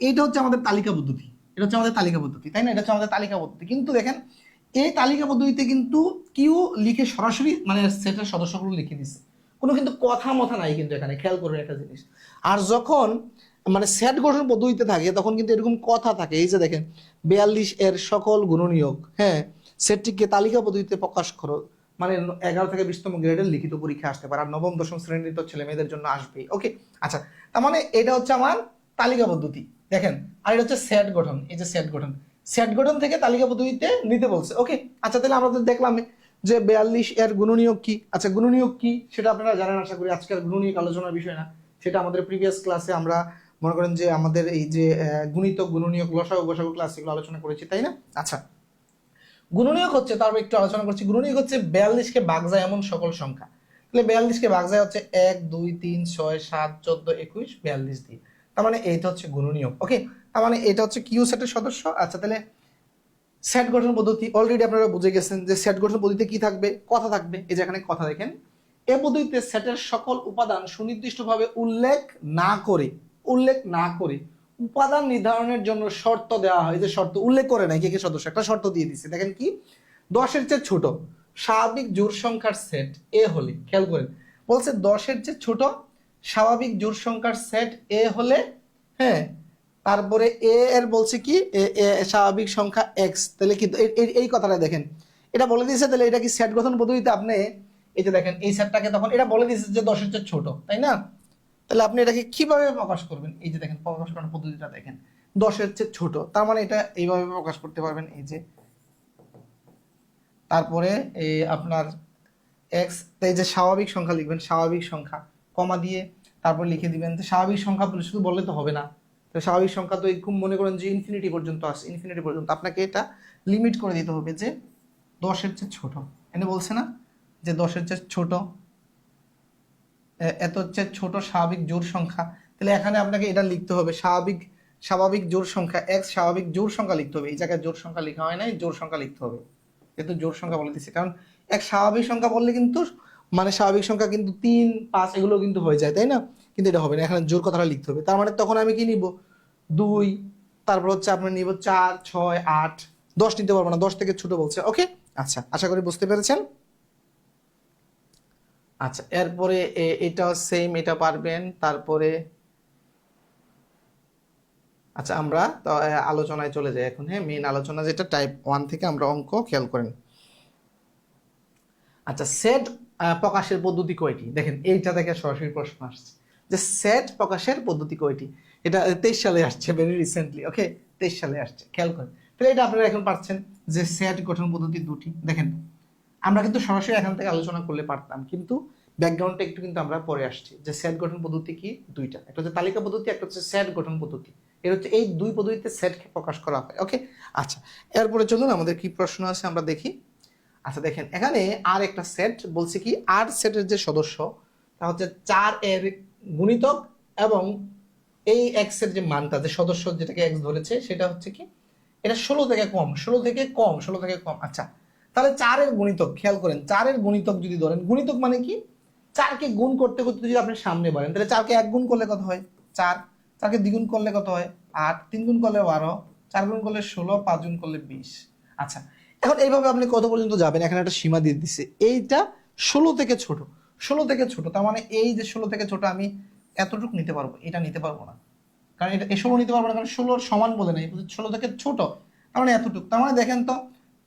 এইটা হচ্ছে আমাদের তালিকা পদ্ধতি, এটা হচ্ছে আমাদের তালিকা পদ্ধতি, তাই না, এটা হচ্ছে আমাদের তালিকা পদ্ধতি। কিন্তু দেখেন এই তালিকা পদ্ধতিতে কিন্তু কিউ লিখে সরাসরি মানে সেটের সদস্যগুলো লিখে দিচ্ছে, কোনো কিন্তু কথা মথা নাই কিন্তু এখানে, খেয়াল করবেন একটা জিনিস। আর যখন মানে সেট গঠন পদ্ধতিতে থাকে তখন কিন্তু এরকম কথা থাকে, এই যে দেখেন 42-এর সকল গুণনীয়ক, হ্যাঁ সেটটিকে তালিকা পদ্ধতিতে প্রকাশ করো, মানে 11 থেকে 20তম গ্রেডের লিখিত পরীক্ষা আসতে পারে, আর নবম দশম শ্রেণীর তো ছেলে মেয়েদের জন্য আসবেই। ওকে, আচ্ছা তার মানে এটা হচ্ছে আমার তালিকা পদ্ধতি দেখেন, আর এটা হচ্ছে সেট গঠন, এই যে সেট গঠন, সেট গঠন থেকে তালিকা পদ্ধতিতে নিতে বলছে। ওকে, আচ্ছা তাহলে আমরা তো দেখলাম যে 42-এর গুণনীয়ক কি, আচ্ছা গুণনীয়ক কি সেটা আপনারা জানেন আশা করি, আজকের গুণনীয়ক আলোচনার বিষয় না, সেটা আমাদের প্রিভিয়াস ক্লাসে আমরা মনে করেন যে আমাদের এই যে গুণিতক গুণনীয়ক লসাগু গসাগু ক্লাস এগুলো আলোচনা করেছি, তাই না। আচ্ছা গুণনীয়ক হচ্ছে, তারপর একটু আলোচনা করছি, গুণনীয়ক হচ্ছে 42-কে ভাগ যায় এমন সকল সংখ্যা, তাহলে 42-কে ভাগ যায় হচ্ছে 1 2 3 6 7 14 21 42 দিয়ে, তার মানে এইটা হচ্ছে গুণনীয়ক। ওকে, তার মানে এটা হচ্ছে কিউ সেটের সদস্য। আচ্ছা তাহলে সেট গঠন পদ্ধতি অলরেডি আপনারা বুঝে গেছেন যে সেট গঠন পদ্ধতিতে কি থাকবে, কথা থাকবে, এই যে এখানে কথা দেখেন, এই পদ্ধতিতে সেটের সকল উপাদান সুনির্দিষ্টভাবে উল্লেখ না করে উপাদান নির্ধারণের জন্য শর্ত দেওয়া হয়, যে শর্ত উল্লেখ করে নাই কে কে সদস্য, একটা শর্ত দিয়ে দিচ্ছে, দেখেন কি 10-এর চেয়ে ছোট স্বাভাবিক জোড় সংখ্যার সেট এ হলে, খেয়াল করেন বলছে 10-এর চেয়ে ছোট স্বাভাবিক জোড় সংখ্যার সেট এ হলে, হ্যাঁ তারপরে এ এর বলছে কি স্বাভাবিক সংখ্যা এক্স, তাহলে কি এই কথাটা দেখেন এটা বলে দিয়েছে, তাহলে এটা কি সেট গঠন পদ্ধতিতে আপনি এই যে দেখেন এই সেটটাকে তখন এটা বলে দিয়েছে যে 10 এর চেয়ে ছোট, তাই না? তাহলে আপনি এটাকে কিভাবে প্রকাশ করবেন? এই যে দেখেন প্রকাশ করার পদ্ধতিটা দেখেন, 10 এর চেয়ে ছোট, তার মানে এটা এইভাবে প্রকাশ করতে পারবেন, এই যে তারপরে এই আপনার এক্স, এই যে স্বাভাবিক সংখ্যা লিখবেন, স্বাভাবিক সংখ্যা কমা দিয়ে তারপর লিখে দিবেন যে স্বাভাবিক সংখ্যা বলে শুধু বললে তো হবে না, তো স্বাভাবিক সংখ্যা তো এরকম মনে করেন যে ইনফিনিটি পর্যন্ত আসে, ইনফিনিটি পর্যন্ত আপনাকে এটা লিমিট করে দিতে হবে যে 10 এর চেয়ে ছোট। এনে বলছে না যে 10 এর চেয়ে ছোট, এত হচ্ছে ছোট স্বাভাবিক জোড় সংখ্যা, তাহলে এখানে আপনাকে এটা লিখতে হবে স্বাভাবিক স্বাভাবিক জোড় সংখ্যা এক্স স্বাভাবিক জোড় সংখ্যা লিখতে হবে, এই জায়গায় জোড় সংখ্যা লেখা হয় নাই, জোড় সংখ্যা লিখতে হবে, যেহেতু জোড় সংখ্যা বলে দিচ্ছি, কারণ এক স্বাভাবিক সংখ্যা বললে কিন্তু মানে স্বাভাবিক সংখ্যা কিন্তু 3 5 এগুলো কিন্তু হয়ে যায়, তাই না? কিন্তু এটা হবে না, এখানে জোড় কথাটা লিখতে হবে, তার মানে তখন আমি কি নিব 2, তারপর হচ্ছে আপনার নিব 4 6 8, 10 নিতে পারবো না, 10 থেকে ছোট বলছে। ওকে, আচ্ছা আশা করি বুঝতে পেরেছেন। আচ্ছা এরপরে এটাও সেম, এটা পারবেন। তারপরে আচ্ছা আমরা তো আলোচনায় চলে যাই এখন। হ্যাঁ, মেইন আলোচনা যেটা টাইপ 1 থেকে আমরা অঙ্ক, খেয়াল করেন। আচ্ছা সেট প্রকাশের পদ্ধতি কয়টি? দেখেন এইটা থেকে সরাসরি প্রশ্ন আসছে যে সেট প্রকাশের পদ্ধতি কয়টি, এটা 23 সালে আসছে, ভেরি রিসেন্টলি। ওকে, 23 সালে আসছে, খেয়াল করেন। তাহলে এটা আপনারা এখন পাচ্ছেন যে সেট গঠন পদ্ধতি দুটি। দেখেন আমরা কিন্তু সরাসরি এখান থেকে আলোচনা করলে পারতাম, কিন্তু ব্যাকগ্রাউন্ডটা একটু কিন্তু আমরা পরে আসছি যে সেট গঠন পদ্ধতি কি দুইটা, একটা হচ্ছে তালিকা পদ্ধতি, একটা হচ্ছে সেট গঠন পদ্ধতি। এর হচ্ছে এই দুই পদ্ধতিতে সেটকে প্রকাশ করা হয়। ওকে, আচ্ছা এরপরে চলুন আমাদের কি প্রশ্ন আছে আমরা দেখি। আচ্ছা দেখেন এখানে আর একটা সেট বলছে কি, আর সেটের যে সদস্য তা হচ্ছে 4 এর গুণিতক এবং এই এক্স এর যে মানটা, যে সদস্য যেটাকে এক্স ধরেছে সেটা হচ্ছে কি, এটা 16 থেকে কম, 16 থেকে কম, 16 থেকে কম। আচ্ছা তাহলে 4 এর গুণিতক, খেয়াল করেন 4 এর গুণিতক যদি ধরেন, গুণিতক মানে কি, 4 কে গুণ করতে করতে যদি আপনি সামনে বাড়েন, তাহলে 4 কে 1 গুণ করলে কত হয় 4, 4 কে দ্বিগুণ করলে কত হয় 8, 3 গুণ করলে 12, 4 গুণ করলে 16, 5 গুণ করলে 20। আচ্ছা এখন এইভাবে আপনি কত পর্যন্ত যাবেন, এখানে একটা সীমা দিয়ে দিচ্ছে, এইটা 16 থেকে ছোট, 16 থেকে ছোট, তার মানে এই যে 16 থেকে ছোট আমি এতটুকু নিতে পারবো, এটা নিতে পারবো না, কারণ এটা 16 নিতে পারবো না, কারণ 16 সমান বলে নাই, 16 থেকে ছোট, তার মানে এতটুকু। তার মানে দেখেন তো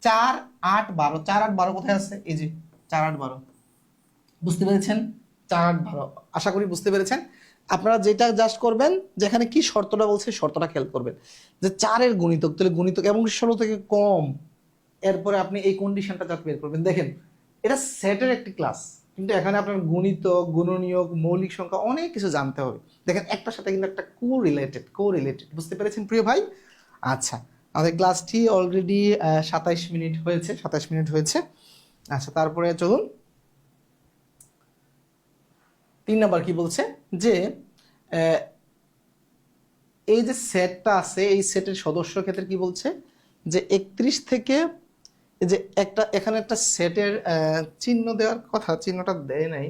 4 8 12, 4 8 12 কোথায় আছে, এই যে 4 8 12, বুঝতে পেরেছেন? 4 8 12, আশা করি বুঝতে পেরেছেন। আপনারা যেটা জাস্ট করবেন, যেখানে কি শর্তটা বলছে শর্তটা খেয়াল করবেন, যে 4 এর গুণিতক, তাহলে গুণিতক এবং 16 থেকে কম, এরপরে আপনি এই কন্ডিশনটা জাস্ট বের করবেন। দেখেন এটা সেটের একটি ক্লাস, কিন্তু এখানে আপনার গুণিতক, গুণনীয়ক, মৌলিক সংখ্যা অনেক কিছু জানতে হবে। দেখেন একটার সাথে কিন্তু একটা কো রিলেটেড, বুঝতে পেরেছেন প্রিয় ভাই? আচ্ছা আমাদের ক্লাসটি অলরেডি 27 মিনিট হয়েছে, 27 মিনিট হয়েছে। আচ্ছা তারপরে চলুন 3 নাম্বার কি বলছে, যে এই যে সেটটা আছে এই সেটের সদস্য ক্ষেত্রে কি বলছে, যে 31 থেকে, যে একটা এখানে একটা সেটের চিহ্ন দেওয়ার কথা, চিহ্নটা দেয় নাই,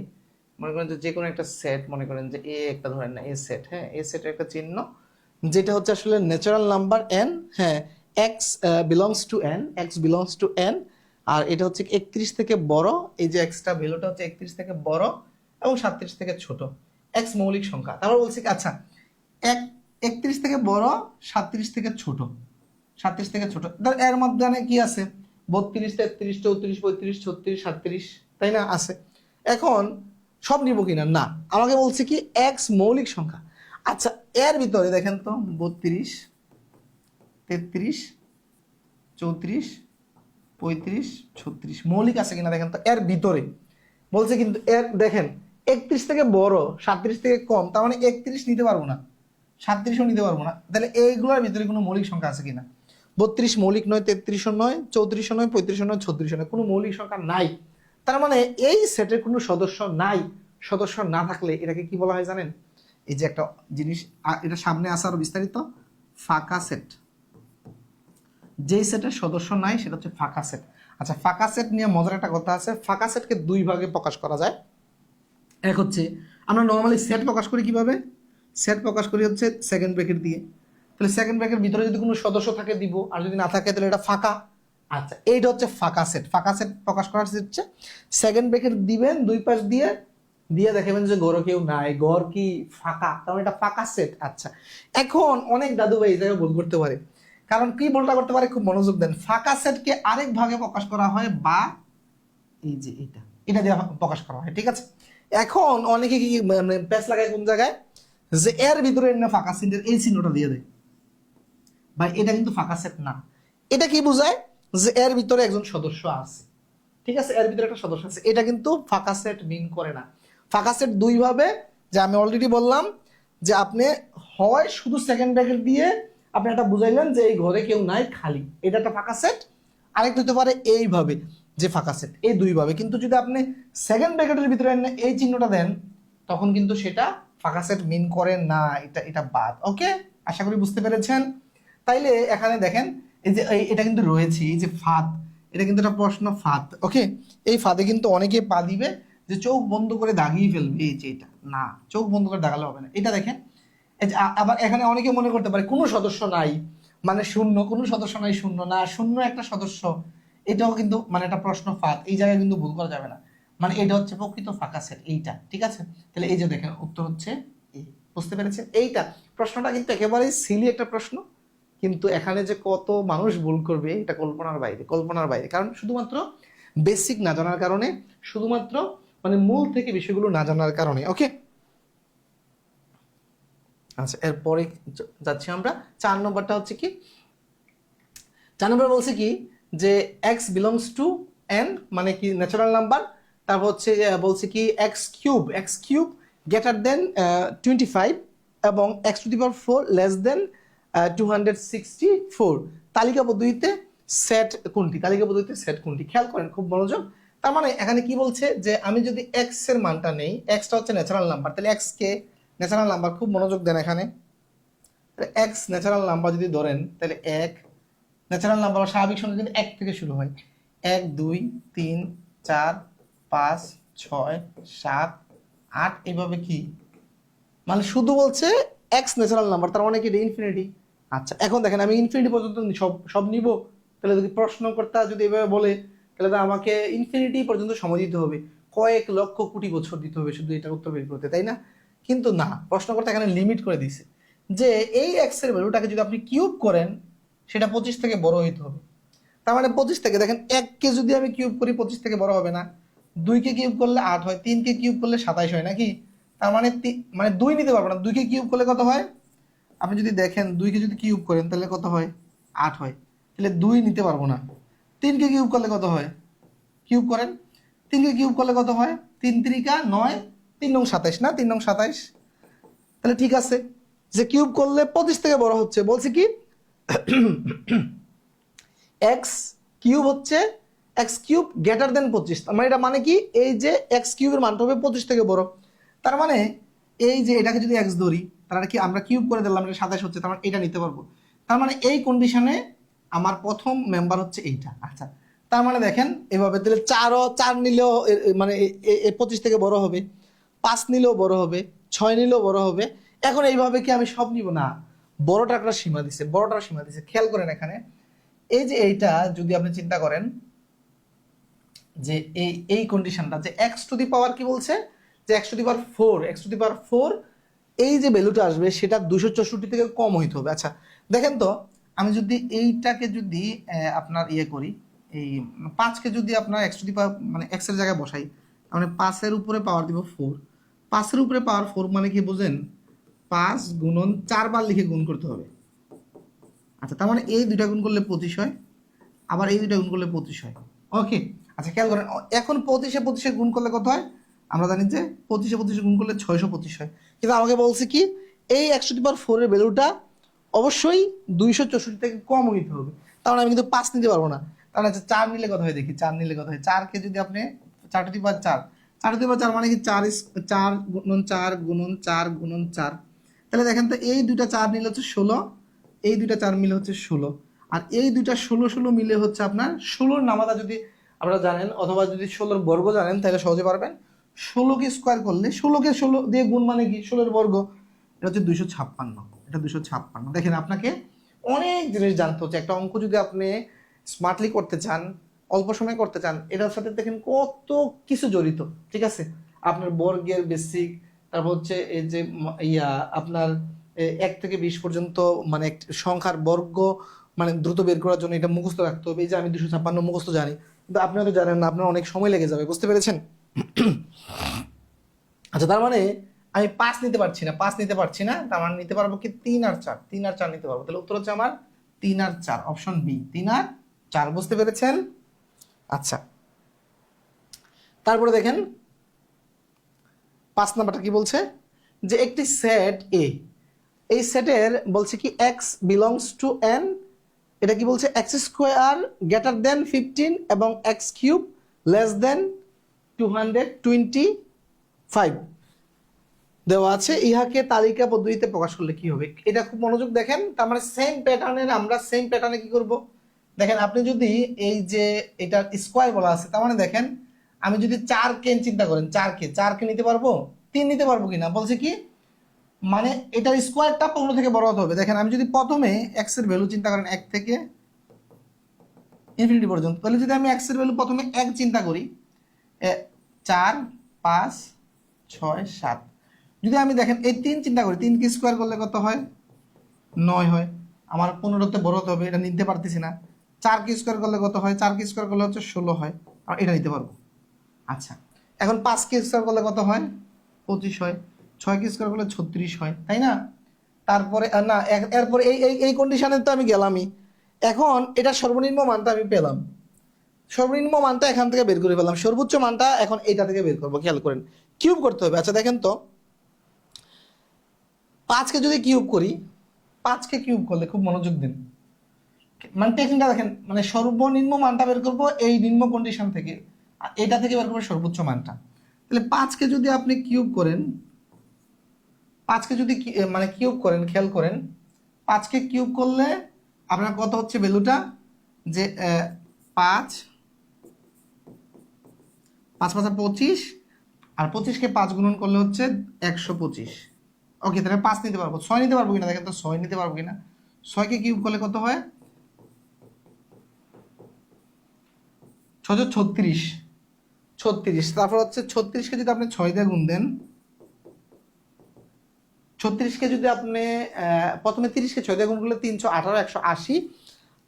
মনে করেন যে কোনো একটা সেট, মনে করেন যে এ একটা ধরেন না, এ সেট, হ্যাঁ এ সেটের একটা চিহ্ন, যেটা হচ্ছে আসলে ন্যাচারাল নাম্বার এন, হ্যাঁ x belongs to N, x belongs to N, আর এটা হচ্ছে 31 থেকে বড়, এই যে এক্সটা ভ্যালুটা হচ্ছে 31 থেকে বড় এবং 37 থেকে ছোট, এক্স মৌলিক সংখ্যা। তারপর বলছে কি, আচ্ছা 31 থেকে বড়, 37 থেকে ছোট, 37 থেকে ছোট, এর মধ্যে কি আছে 32 33 34 35 36 37, তাই না আছে। এখন সব নিব কিনা, না আমাকে বলছে কি এক্স মৌলিক সংখ্যা। আচ্ছা এর ভিতরে দেখেন তো 32 33 34 35 36 মৌলিক আছে কিনা দেখেন তো এর ভিতরে, বলছে কিন্তু এর দেখেন 31 থেকে বড় 37 থেকে কম, তার মানে 31 নিতে পারবো না, 37ও নিতে পারবো না, তাহলে এইগুলোর ভিতরে কোনো মৌলিক সংখ্যা আছে কিনা, 32 মৌলিক নয়, 33ও নয়, 34ও নয়, 35ও নয়, 36ও নয়, কোনো মৌলিক সংখ্যা নাই, তার মানে এই সেটের কোনো সদস্য নাই। সদস্য না থাকলে এটাকে কি বলা হয় জানেন, এই যে একটা জিনিস এটা সামনে আসা আরো বিস্তারিত, ফাঁকা সেট, যেই সেটের সদস্য নাই সেটা হচ্ছে ফাঁকা সেট। আচ্ছা ফাঁকা সেট নিয়ে মজার একটা কথা আছে, ফাঁকা সেটকে দুই ভাগে প্রকাশ করা যায়। এক হচ্ছে আমরা নর্মালি সেট প্রকাশ করি কিভাবে, সেট প্রকাশ করি হচ্ছে সেকেন্ড ব্র্যাকেট দিয়ে, তাহলে সেকেন্ড ব্র্যাকেট ভিতরে যদি কোনো সদস্য থাকে দিব, আর যদি না থাকে তাহলে এটা ফাঁকা। আচ্ছা এইটা হচ্ছে ফাঁকা সেট, ফাঁকা সেট প্রকাশ করার হচ্ছে সেকেন্ড ব্র্যাকেট দিবেন দুই পাশ দিয়ে, দিয়ে দেখবেন যে গড় কেউ নাই, গড় কি ফাঁকা, কারণ এটা ফাঁকা সেট। আচ্ছা এখন অনেক দাদু ভাই এই জায়গায় ভুল করতে পারে, কারণ কি বলটা করতে পারে, খুব মনোযোগ দেন, ফাঁকা সেটকে আরেক ভাগে প্রকাশ করা হয় বা এই যে এটা দিয়ে প্রকাশ করা হয়, ঠিক আছে। এখন অনেকে কি মানে প্যাচ লাগায় কোন জায়গায়, যে এর ভিতরে ফাঁকা সেটের এই চিহ্নটা দিয়ে দেয়, ভাই এটা কিন্তু ফাঁকা সেট না। এটা কি বোঝায়, যে এর ভিতরে একজন সদস্য আছে, ঠিক আছে, এর ভিতরে একটা সদস্য আছে, এটা কিন্তু ফাঁকা সেট মিন করে না। ফাঁকা সেট দুই ভাবে, যে আমি অলরেডি বললাম, যে আপনি হয় শুধু সেকেন্ড ব্র্যাকেট দিয়ে আপনি এটা বুঝাইলেন যে এই ঘরে কেউ নাই, খালি, এটা একটা ফাঁকা সেট। আরেকটা হতে পারে এইভাবে, যে ফাঁকা সেট, এই দুইভাবে। কিন্তু যদি আপনি সেকেন্ড ব্র্যাকেটের ভিতরে এই চিহ্নটা দেন, তখন কিন্তু সেটা ফাঁকা সেট মিন করে না, এটা বাদ। ওকে, আশা করি বুঝতে পেরেছেন। তাইলে এখানে দেখেন, এই যে এটা কিন্তু রয়েছে, এই যে ফাঁদ, এটা কিন্তু একটা প্রশ্ন ফাঁদ। ওকে, এই ফাঁদে কিন্তু অনেকে পা দিবে, যে চোখ বন্ধ করে দাগিয়ে ফেলবে, এই যে এটা না, চোখ বন্ধ করে দাগালে হবে না। এটা দেখেন, আবার এখানে অনেকে মনে করতে পারে কোনো সদস্য নাই মানে শূন্য, কোনো সদস্য নাই শূন্য না, শূন্য একটা সদস্য, এটাও কিন্তু মানে একটা প্রশ্ন ফাঁদ, এই জায়গায় কিন্তু ভুল করা যাবে না। মানে এটা হচ্ছে প্রকৃত ফাঁকা সেট, এইটা, ঠিক আছে। তাহলে এই যে দেখেন উত্তর হচ্ছে এই, বুঝতে পেরেছেন। এইটা প্রশ্নটা কিন্তু একেবারেই সিলি একটা প্রশ্ন, কিন্তু এখানে যে কত মানুষ ভুল করবে এটা কল্পনার বাইরে, কল্পনার বাইরে। কারণ শুধুমাত্র বেসিক না জানার কারণে, শুধুমাত্র মানে মূল থেকে বিষয়গুলো না জানার কারণে। ওকে, আচ্ছা, এরপরে যাচ্ছি আমরা 4 নম্বরটা হচ্ছে কি, 4 নম্বর বলছে কি, যে এক্স বিলংস টু এন, মানে কি ন্যাচারাল নাম্বার। তারপর হচ্ছে বলছে কি এক্স কিউব গ্রেটার দেন 25 এবং x to the power 4 less than 264। তালিকা পদ্ধতিতে সেট কোনটি, তালিকা পদ্ধতিতে সেট কোনটি, খেয়াল করেন খুব মনোযোগ। তার মানে এখানে কি বলছে, যে আমি যদি এক্স এর মানটা নেই, এক্সটা হচ্ছে ন্যাচারাল নাম্বার, তাহলে এক্স কে ন্যাচারাল নাম্বার, খুব মনোযোগ দেন এখানে। এক্স ন্যাচারাল নাম্বার যদি ধরেন, তাহলে এক ন্যাচারাল নাম্বার স্বাভাবিক সংখ্যা কিন্তু 1 থেকে শুরু হয়, 1 2 3 4 5 6 7 8, এইভাবে কি, মানে শুধু বলছে এক্স ন্যাচারাল নাম্বার, তার মানে কি এটা ইনফিনিটি। আচ্ছা, এখন দেখেন আমি ইনফিনিটি পর্যন্ত সব সব নিব, তাহলে যদি প্রশ্নকর্তা যদি এভাবে বলে, তাহলে তো আমাকে ইনফিনিটি পর্যন্ত সময় দিতে হবে, কয়েক লক্ষ কোটি বছর দিতে হবে শুধু এটার উত্তর বের করতে, তাই না? কিন্তু না, প্রশ্নকর্তা এখানে লিমিট করে দিয়েছে, যে এই এক্স এর ভ্যালুটাকে যদি আপনি কিউব করেন, সেটা 25 থেকে বড় হইতে হবে। তার মানে 25 থেকে, দেখেন 1 কে যদি আমি কিউব করি 25 থেকে বড় হবে না, 2 কে কিউব করলে 8 হয়, 3 কে কিউব করলে 27 হয় নাকি? তার মানে মানে 2 নিতে পারবো না, 2 কে কিউব করলে কত হয়, আপনি যদি দেখেন 2 কে যদি কিউব করেন তাহলে কত হয়, 8 হয়, তাহলে 2 নিতে পারবো না। 3 কে কিউব করলে কত হয়, কিউব করেন, 3 কে কিউব করলে কত হয়, 3 3 9, 3 নং 27 না, 3 নং 27। তাহলে ঠিক আছে, যে কিউব করলে 25 থেকে বড় হচ্ছে, বলছে কি এক্স কিউব হচ্ছে এক্স কিউব গ্রেটার দেন 25, মানে এটা মানে কি, এই যে এক্স কিউবের মানটা হবে 25 থেকে বড়। তার মানে এই যে এটাকে যদি এক্স ধরি, তাহলে কি আমরা কিউব করে দিলাম, এটা 27 হচ্ছে, তার মানে এটা নিতে পারবো। তার মানে এই কন্ডিশনে আমার প্রথম মেম্বার হচ্ছে এইটা। আচ্ছা, তার মানে দেখেন এভাবে, তাহলে 4 নিলেও মানে 25 থেকে বড় হবে, 5 নিলেও বড় হবে, 6 নিলেও বড় হবে। এখন এইভাবে কি আমি সব নিব না, বড়টা একটা সীমা দিছে, বড়টার সীমা দিছে। খেয়াল করেন এখানে, এই যে এইটা যদি আপনি চিন্তা করেন, যে এই কন্ডিশনটা, যে এক্স টু দি পাওয়ার কি বলছে, যে x to the power 4, x to the power 4, এই যে ভ্যালুটা আসবে সেটা 264 থেকে কম হইতে হবে। আচ্ছা দেখেন তো, আমি যদি এইটাকে যদি আপনার ইয়ে করি, এই 5কে যদি আপনার এক্স টু দি পাওয়ার মানে এক্স এর জায়গায় বসাই, মানে 5 এর উপরে পাওয়ার দিব 4, 5 এর উপরে পাওয়ার 4 মানে কি বুঝেন, 5 গুণন 4 বার লিখে গুণ করতে হবে। আচ্ছা, তার মানে এই দুইটা গুণ করলে 25 হয়, আবার এই দুইটা গুণ করলে 25 হয়। ওকে, আচ্ছা খেয়াল করেন, এখন 25-এ গুণ করলে কত হয়, আমরা জানি যে 25-এ গুণ করলে 625 হয়। কিন্তু আমাকে বলছে কি, এই 100^4 এর ভ্যালুটা অবশ্যই 264 থেকে কম হইতে হবে। তার মানে আমি কিন্তু 5 নিতে পারবো না। তাহলে আচ্ছা 4 নিলে কত হয় দেখি, 4 নিলে কত হয়, 4কে যদি আপনি 4^4 মানে কি 4 গুণন 4 গুণন 4 গুণন 4, তাহলে দেখেন তো এই দুইটা 4 নিলে হচ্ছে 16, এই দুইটা 4 মিলে হচ্ছে 16, আর এই দুইটা 16 মিলে হচ্ছে আপনার 16-র নামাতা যদি আপনারা জানেন, অথবা যদি 16-র বর্গ জানেন, তাহলে সহজে পারবেন। 16কে স্কোয়ার করলে 16কে 16 দিয়ে গুণ মানে কি 16-এর বর্গ, এটা হচ্ছে 256, এটা 256। দেখেন আপনাকে অনেক জিনিস জানতে হচ্ছে, একটা অঙ্ক যদি আপনি স্মার্টলি করতে চান, অল্প সময় করতে চান, এটার সাথে দেখেন কত কিছু জড়িত, ঠিক আছে। আপনার বর্গের বেসিক, তারপর হচ্ছে এই যে আপনার 1 থেকে 20 পর্যন্ত মানে সংখ্যার বর্গ মানে দ্রুত বের করার জন্য এটা মুখস্থ রাখতে হবে। এই যে আমি 256 মুখস্থ জানি, কিন্তু আপনারা তো জানেন না, আপনার অনেক সময় লেগে যাবে, বুঝতে পেরেছেন? আচ্ছা, তার মানে আমি 5 নিতে পারছি না, 5 নিতে পারছি না, তার মানে নিতে পারবো কি 3 আর 4, 3 আর 4 নিতে পারবো। তাহলে উত্তর হচ্ছে আমার 3 আর 4, অপশন বি 3 আর 4, বুঝতে পেরেছেন? আচ্ছা, তারপরে দেখেন 5 নাম্বারটা কি বলছে, যে একটি সেট এ, এই সেটের বলছে কি এক্স বিলংস টু এন, এটা কি বলছে এক্স স্কোয়ার গ্রেটার দেন 15 এবং এক্স কিউব লেস দেন 225 দেওয়া আছে, ইহাকে তালিকা পদ্ধতিতে প্রকাশ করলে কি হবে? এটা খুব মনোযোগ দেখেন। তার মানে সেম প্যাটার্নের, আমরা সেম প্যাটার্নে কি করব, দেখেন আপনি যদি এই যে এটা স্কোয়ার বলা আছে, তার মানে দেখেন আমি যদি 4 কে চিন্তা করেন, 4কে নিতে পারবো, 3 নিতে পারবো কিনা, বলছে কি মানে এটার স্কোয়ারটা 15 থেকে বড় হতে হবে। দেখেন আমি যদি প্রথমে এক্স এর ভ্যালু চিন্তা করেন 1 থেকে ইনফিনিটি পর্যন্ত, তাহলে যদি আমি এক্স এর ভ্যালু প্রথমে 1 চিন্তা করি, 4 5 6 7, যদি আমি দেখেন এই 3 চিন্তা করি, 3 কে স্কোয়ার করলে কত হয়, 9 হয়। আমার 15তে বড় হতে হবে, এটা নিতে পারতেছি না। 4 কে স্কোয়ার করলে কত হয়, 4 কে স্কোয়ার করলে হচ্ছে 16 হয়, আর এটা নিতে পারবো। আচ্ছা, এখন 5 কে স্কোয়ার করলে কত হয়, 25 হয়। 6 কে স্কোয়ার করলে 36 হয়, তাই না? তারপরে না, এরপরে এই এই এই কন্ডিশনে তো আমি গেলামই। এখন এটা সর্বনিম্ন মানটা আমি পেলাম, সর্বনিম্ন মানটা এখান থেকে বের করে ফেললাম, সর্বোচ্চ মানটা এখন এইটা থেকে বের করবো। খেয়াল করেন, কিউব করতে হবে। আচ্ছা দেখেন তো, 5কে যদি কিউব করি, 5কে কিউব করলে খুব মনোযোগ দিন, মানে টেকনিকটা দেখেন, মানে সর্বনিম্ন মানটা বের করবো এই নিম্ন কন্ডিশন থেকে, আর এটা থেকে বের করবো সর্বোচ্চ মানটা। তাহলে 5কে যদি আপনি কিউব করেন, 5কে যদি মানে কিউব করেন, খেয়াল করেন 5কে কিউব করলে আপনার কত হচ্ছে ভ্যালুটা, যে 5 5 5 25, আর 25কে 5 গুণন করলে হচ্ছে 125। ওকে, তাহলে 5 নিতে পারবো, 6 নিতে পারবো কিনা দেখেন তো, 6 নিতে পারবো কিনা। 6কে কিউব করলে কত হয়, 6 36, 36। তারপর হচ্ছে 36কে যদি আপনি 6 দিয়ে গুণ দেন, 36কে যদি আপনি প্রথমে 30কে 6 দিয়ে গুণ করলে 318, 180,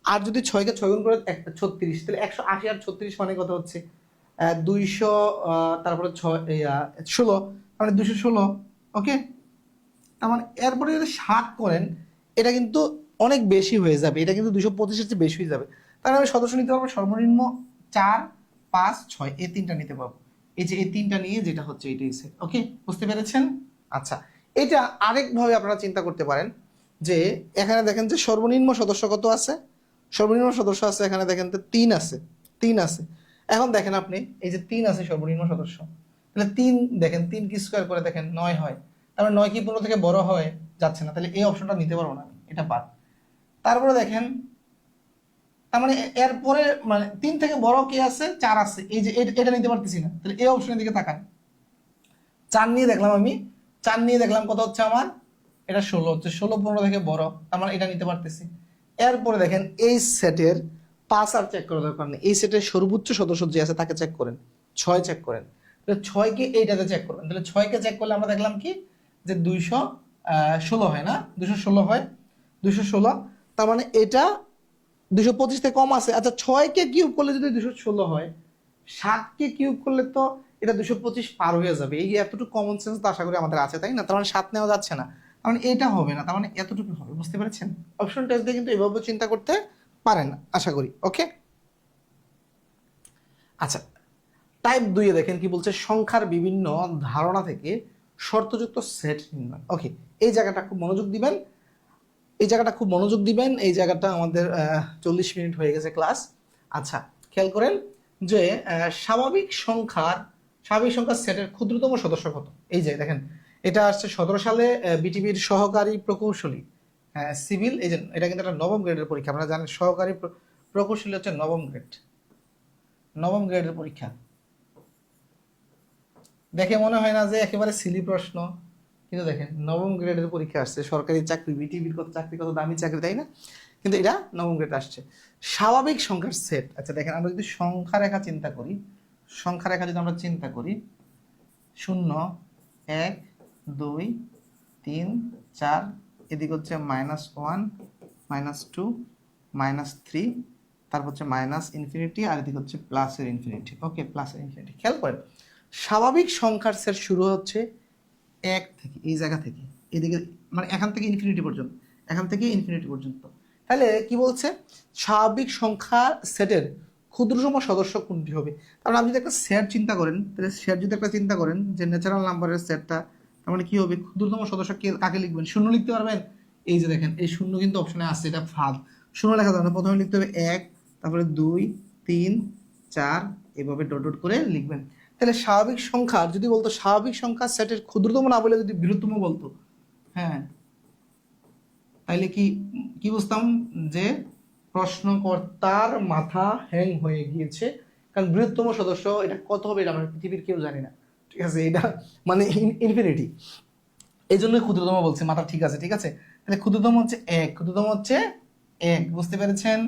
আর যদি 6কে 6 গুণ করে 36, তাহলে 180 আর 36 মানে কত হচ্ছে 200, তারপরে 16, মানে 216। ওকে, তার মানে এরপরে যদি 7 করেন, এটা কিন্তু অনেক বেশি হয়ে যাবে, এটা কিন্তু 225-এর চেয়ে বেশি হয়ে যাবে। তাহলে আমি সদস্য নিতে পারবো সর্বনিম্ন 4 5 6, এই 3টা নিতে পারবো। এই যে এই 3টা নিয়ে যেটা হচ্ছে এইটাই সেট। ওকে, বুঝতে পেরেছেন? আচ্ছা, এটা আরেকভাবে আপনারা চিন্তা করতে পারেন, যে এখানে দেখেন যে সর্বনিম্ন সদস্য কত আছে, সর্বনিম্ন সদস্য আছে এখানে দেখেন তো 3 আছে, 3 আছে। এখন দেখেন আপনি এই যে 3 আছে সর্বনিম্ন সদস্য, তাহলে 3 দেখেন 3 কি স্কোয়ার করে দেখেন 9 হয়, তারপরে 9 কি 15 থেকে বড় হয় যাচ্ছে না, তাহলে এই অপশনটা নিতে পারবো না, এটা বাদ। তারপরে দেখেন, তার মানে এরপরে মানে 3 থেকে বড় কি আছে, 4 আছে, এই যে এটা নিতে পারতেছি না, তাহলে এই অপশনের দিকে তাকান। 4 নিয়ে দেখলাম আমি, 4 নিয়ে দেখলাম কত হচ্ছে আমার, এটা 16 হচ্ছে, 16 15 থেকে বড়, তার মানে এটা নিতে পারতেছি। এরপরে দেখেন এই সেটের 5 আর চেক করার দরকার নেই, এই সেটের সর্বোচ্চ সদস্য যে আছে তাকে চেক করেন, 6 চেক করেন। তাহলে 6কে এইটাতে চেক করবেন, তাহলে 6কে চেক করলে আমরা দেখলাম কি, যে 216 হয় না, 216 হয়, 216। তার মানে এটা 225 থেকে কম আছে। আচ্ছা, 6কে কিউব করলে যদি 216 হয়, 7কে কিউব করলে তো এটা 225 পার হয়ে যাবে। এই এতটুকু কমন সেন্স তো আশা করি আমাদের আছে, তাই না? তার মানে 7 নেওয়া যাচ্ছে না, তার মানে এটা হবে না, তার মানে এতটুকু হবে, বুঝতে পেরেছেন? অপশন টেস্ট দিয়ে কিন্তু এভাবে চিন্তা করতে পারেন আশা করি। ওকে, আচ্ছা, টাইপ 2 এ দেখেন কি বলছে, সংখ্যার বিভিন্ন ধারণা থেকে শর্তযুক্ত সেট নির্ণয়। ওকে, এই জায়গাটা খুব মনোযোগ দিবেন, এই জায়গাটা খুব মনোযোগ দিবেন, এই জায়গাটা আমাদের 40 মিনিট হয়ে গেছে ক্লাস। আচ্ছা, খেয়াল করেন যে স্বাভাবিক সংখ্যার সেটের ক্ষুদ্রতম সদস্য কত। এই যে দেখেন, এটা আসছে 17 সালে বিটিভির সহকারী প্রকৌশলী, সিভিল, এই যে এটা কিন্তু একটা নবম গ্রেডের পরীক্ষা, আপনারা জানেন সহকারী প্রকৌশলী হচ্ছে নবম গ্রেডের পরীক্ষা। দেখে মনে হয় না যে একেবারে সিলি প্রশ্ন, কিন্তু দেখেন নবম গ্রেডের পরীক্ষা আসছে, সরকারি চাকরি, বিটিভির কত চাকরি, কত দামি চাকরি, তাই না? কিন্তু এটা নবম গ্রেড আসছে। স্বাভাবিক সংখ্যার সেট। আচ্ছা দেখেন, আমরা যদি সংখ্যা রেখা চিন্তা করি, সংখ্যা রেখা যদি আমরা চিন্তা করি, 0 1 2 3 4, এদিকে হচ্ছে -1 -2 -3, তারপর হচ্ছে -ইনফিনিটি, আর এদিকে হচ্ছে প্লাসের ইনফিনিটি। ওকে, প্লাসের ইনফিনিটি। খেয়াল করেন, স্বাভাবিক সংখ্যার সেট শুরু হচ্ছে 1 থেকে, এই জায়গা থেকে এদিকে, মানে এখান থেকে ইনফিনিটি পর্যন্ত, এখান থেকে ইনফিনিটি পর্যন্ত। তাহলে কি বলছে, স্বাভাবিক সংখ্যা সেটের ক্ষুদ্রতম সদস্য কোনটি হবে? কারণ আপনি যদি একটা সেট চিন্তা করেন, তাহলে সেট যদি একটা চিন্তা করেন যে ন্যাচারাল নাম্বারের সেটটা, তার মানে কি হবে, ক্ষুদ্রতম সদস্য কাকে লিখবেন? শূন্য লিখতে পারবেন? এই যে দেখেন, এই শূন্য কিন্তু অপশনে আছে, এটা ফাঁদ, শূন্য লেখা যাবে না। প্রথমে লিখতে হবে 1, তারপরে 2, 3, 4, এভাবে ডট ডট করে লিখবেন। তাহলে স্বাভাবিক সংখ্যার যদি বলতো, স্বাভাবিক সংখ্যার সেটের ক্ষুদ্রতম না বলে যদি বৃহত্তম বলতো, হ্যাঁ, তাইলে কি কি বুঝতাম, যে প্রশ্নকর্তার মাথা হ্যাং হয়ে গিয়েছে। কারণ বৃহত্তম সদস্য এটা কত হবে, এটা আমরা পৃথিবীর কেউ জানি না, ঠিক আছে, এটা মানে ইনফিনিটি, এই জন্য ক্ষুদ্রতম বলছে, মাথা ঠিক আছে, ঠিক আছে। তাহলে ক্ষুদ্রতম হচ্ছে 1, ক্ষুদ্রতম হচ্ছে 1, বুঝতে পেরেছেন?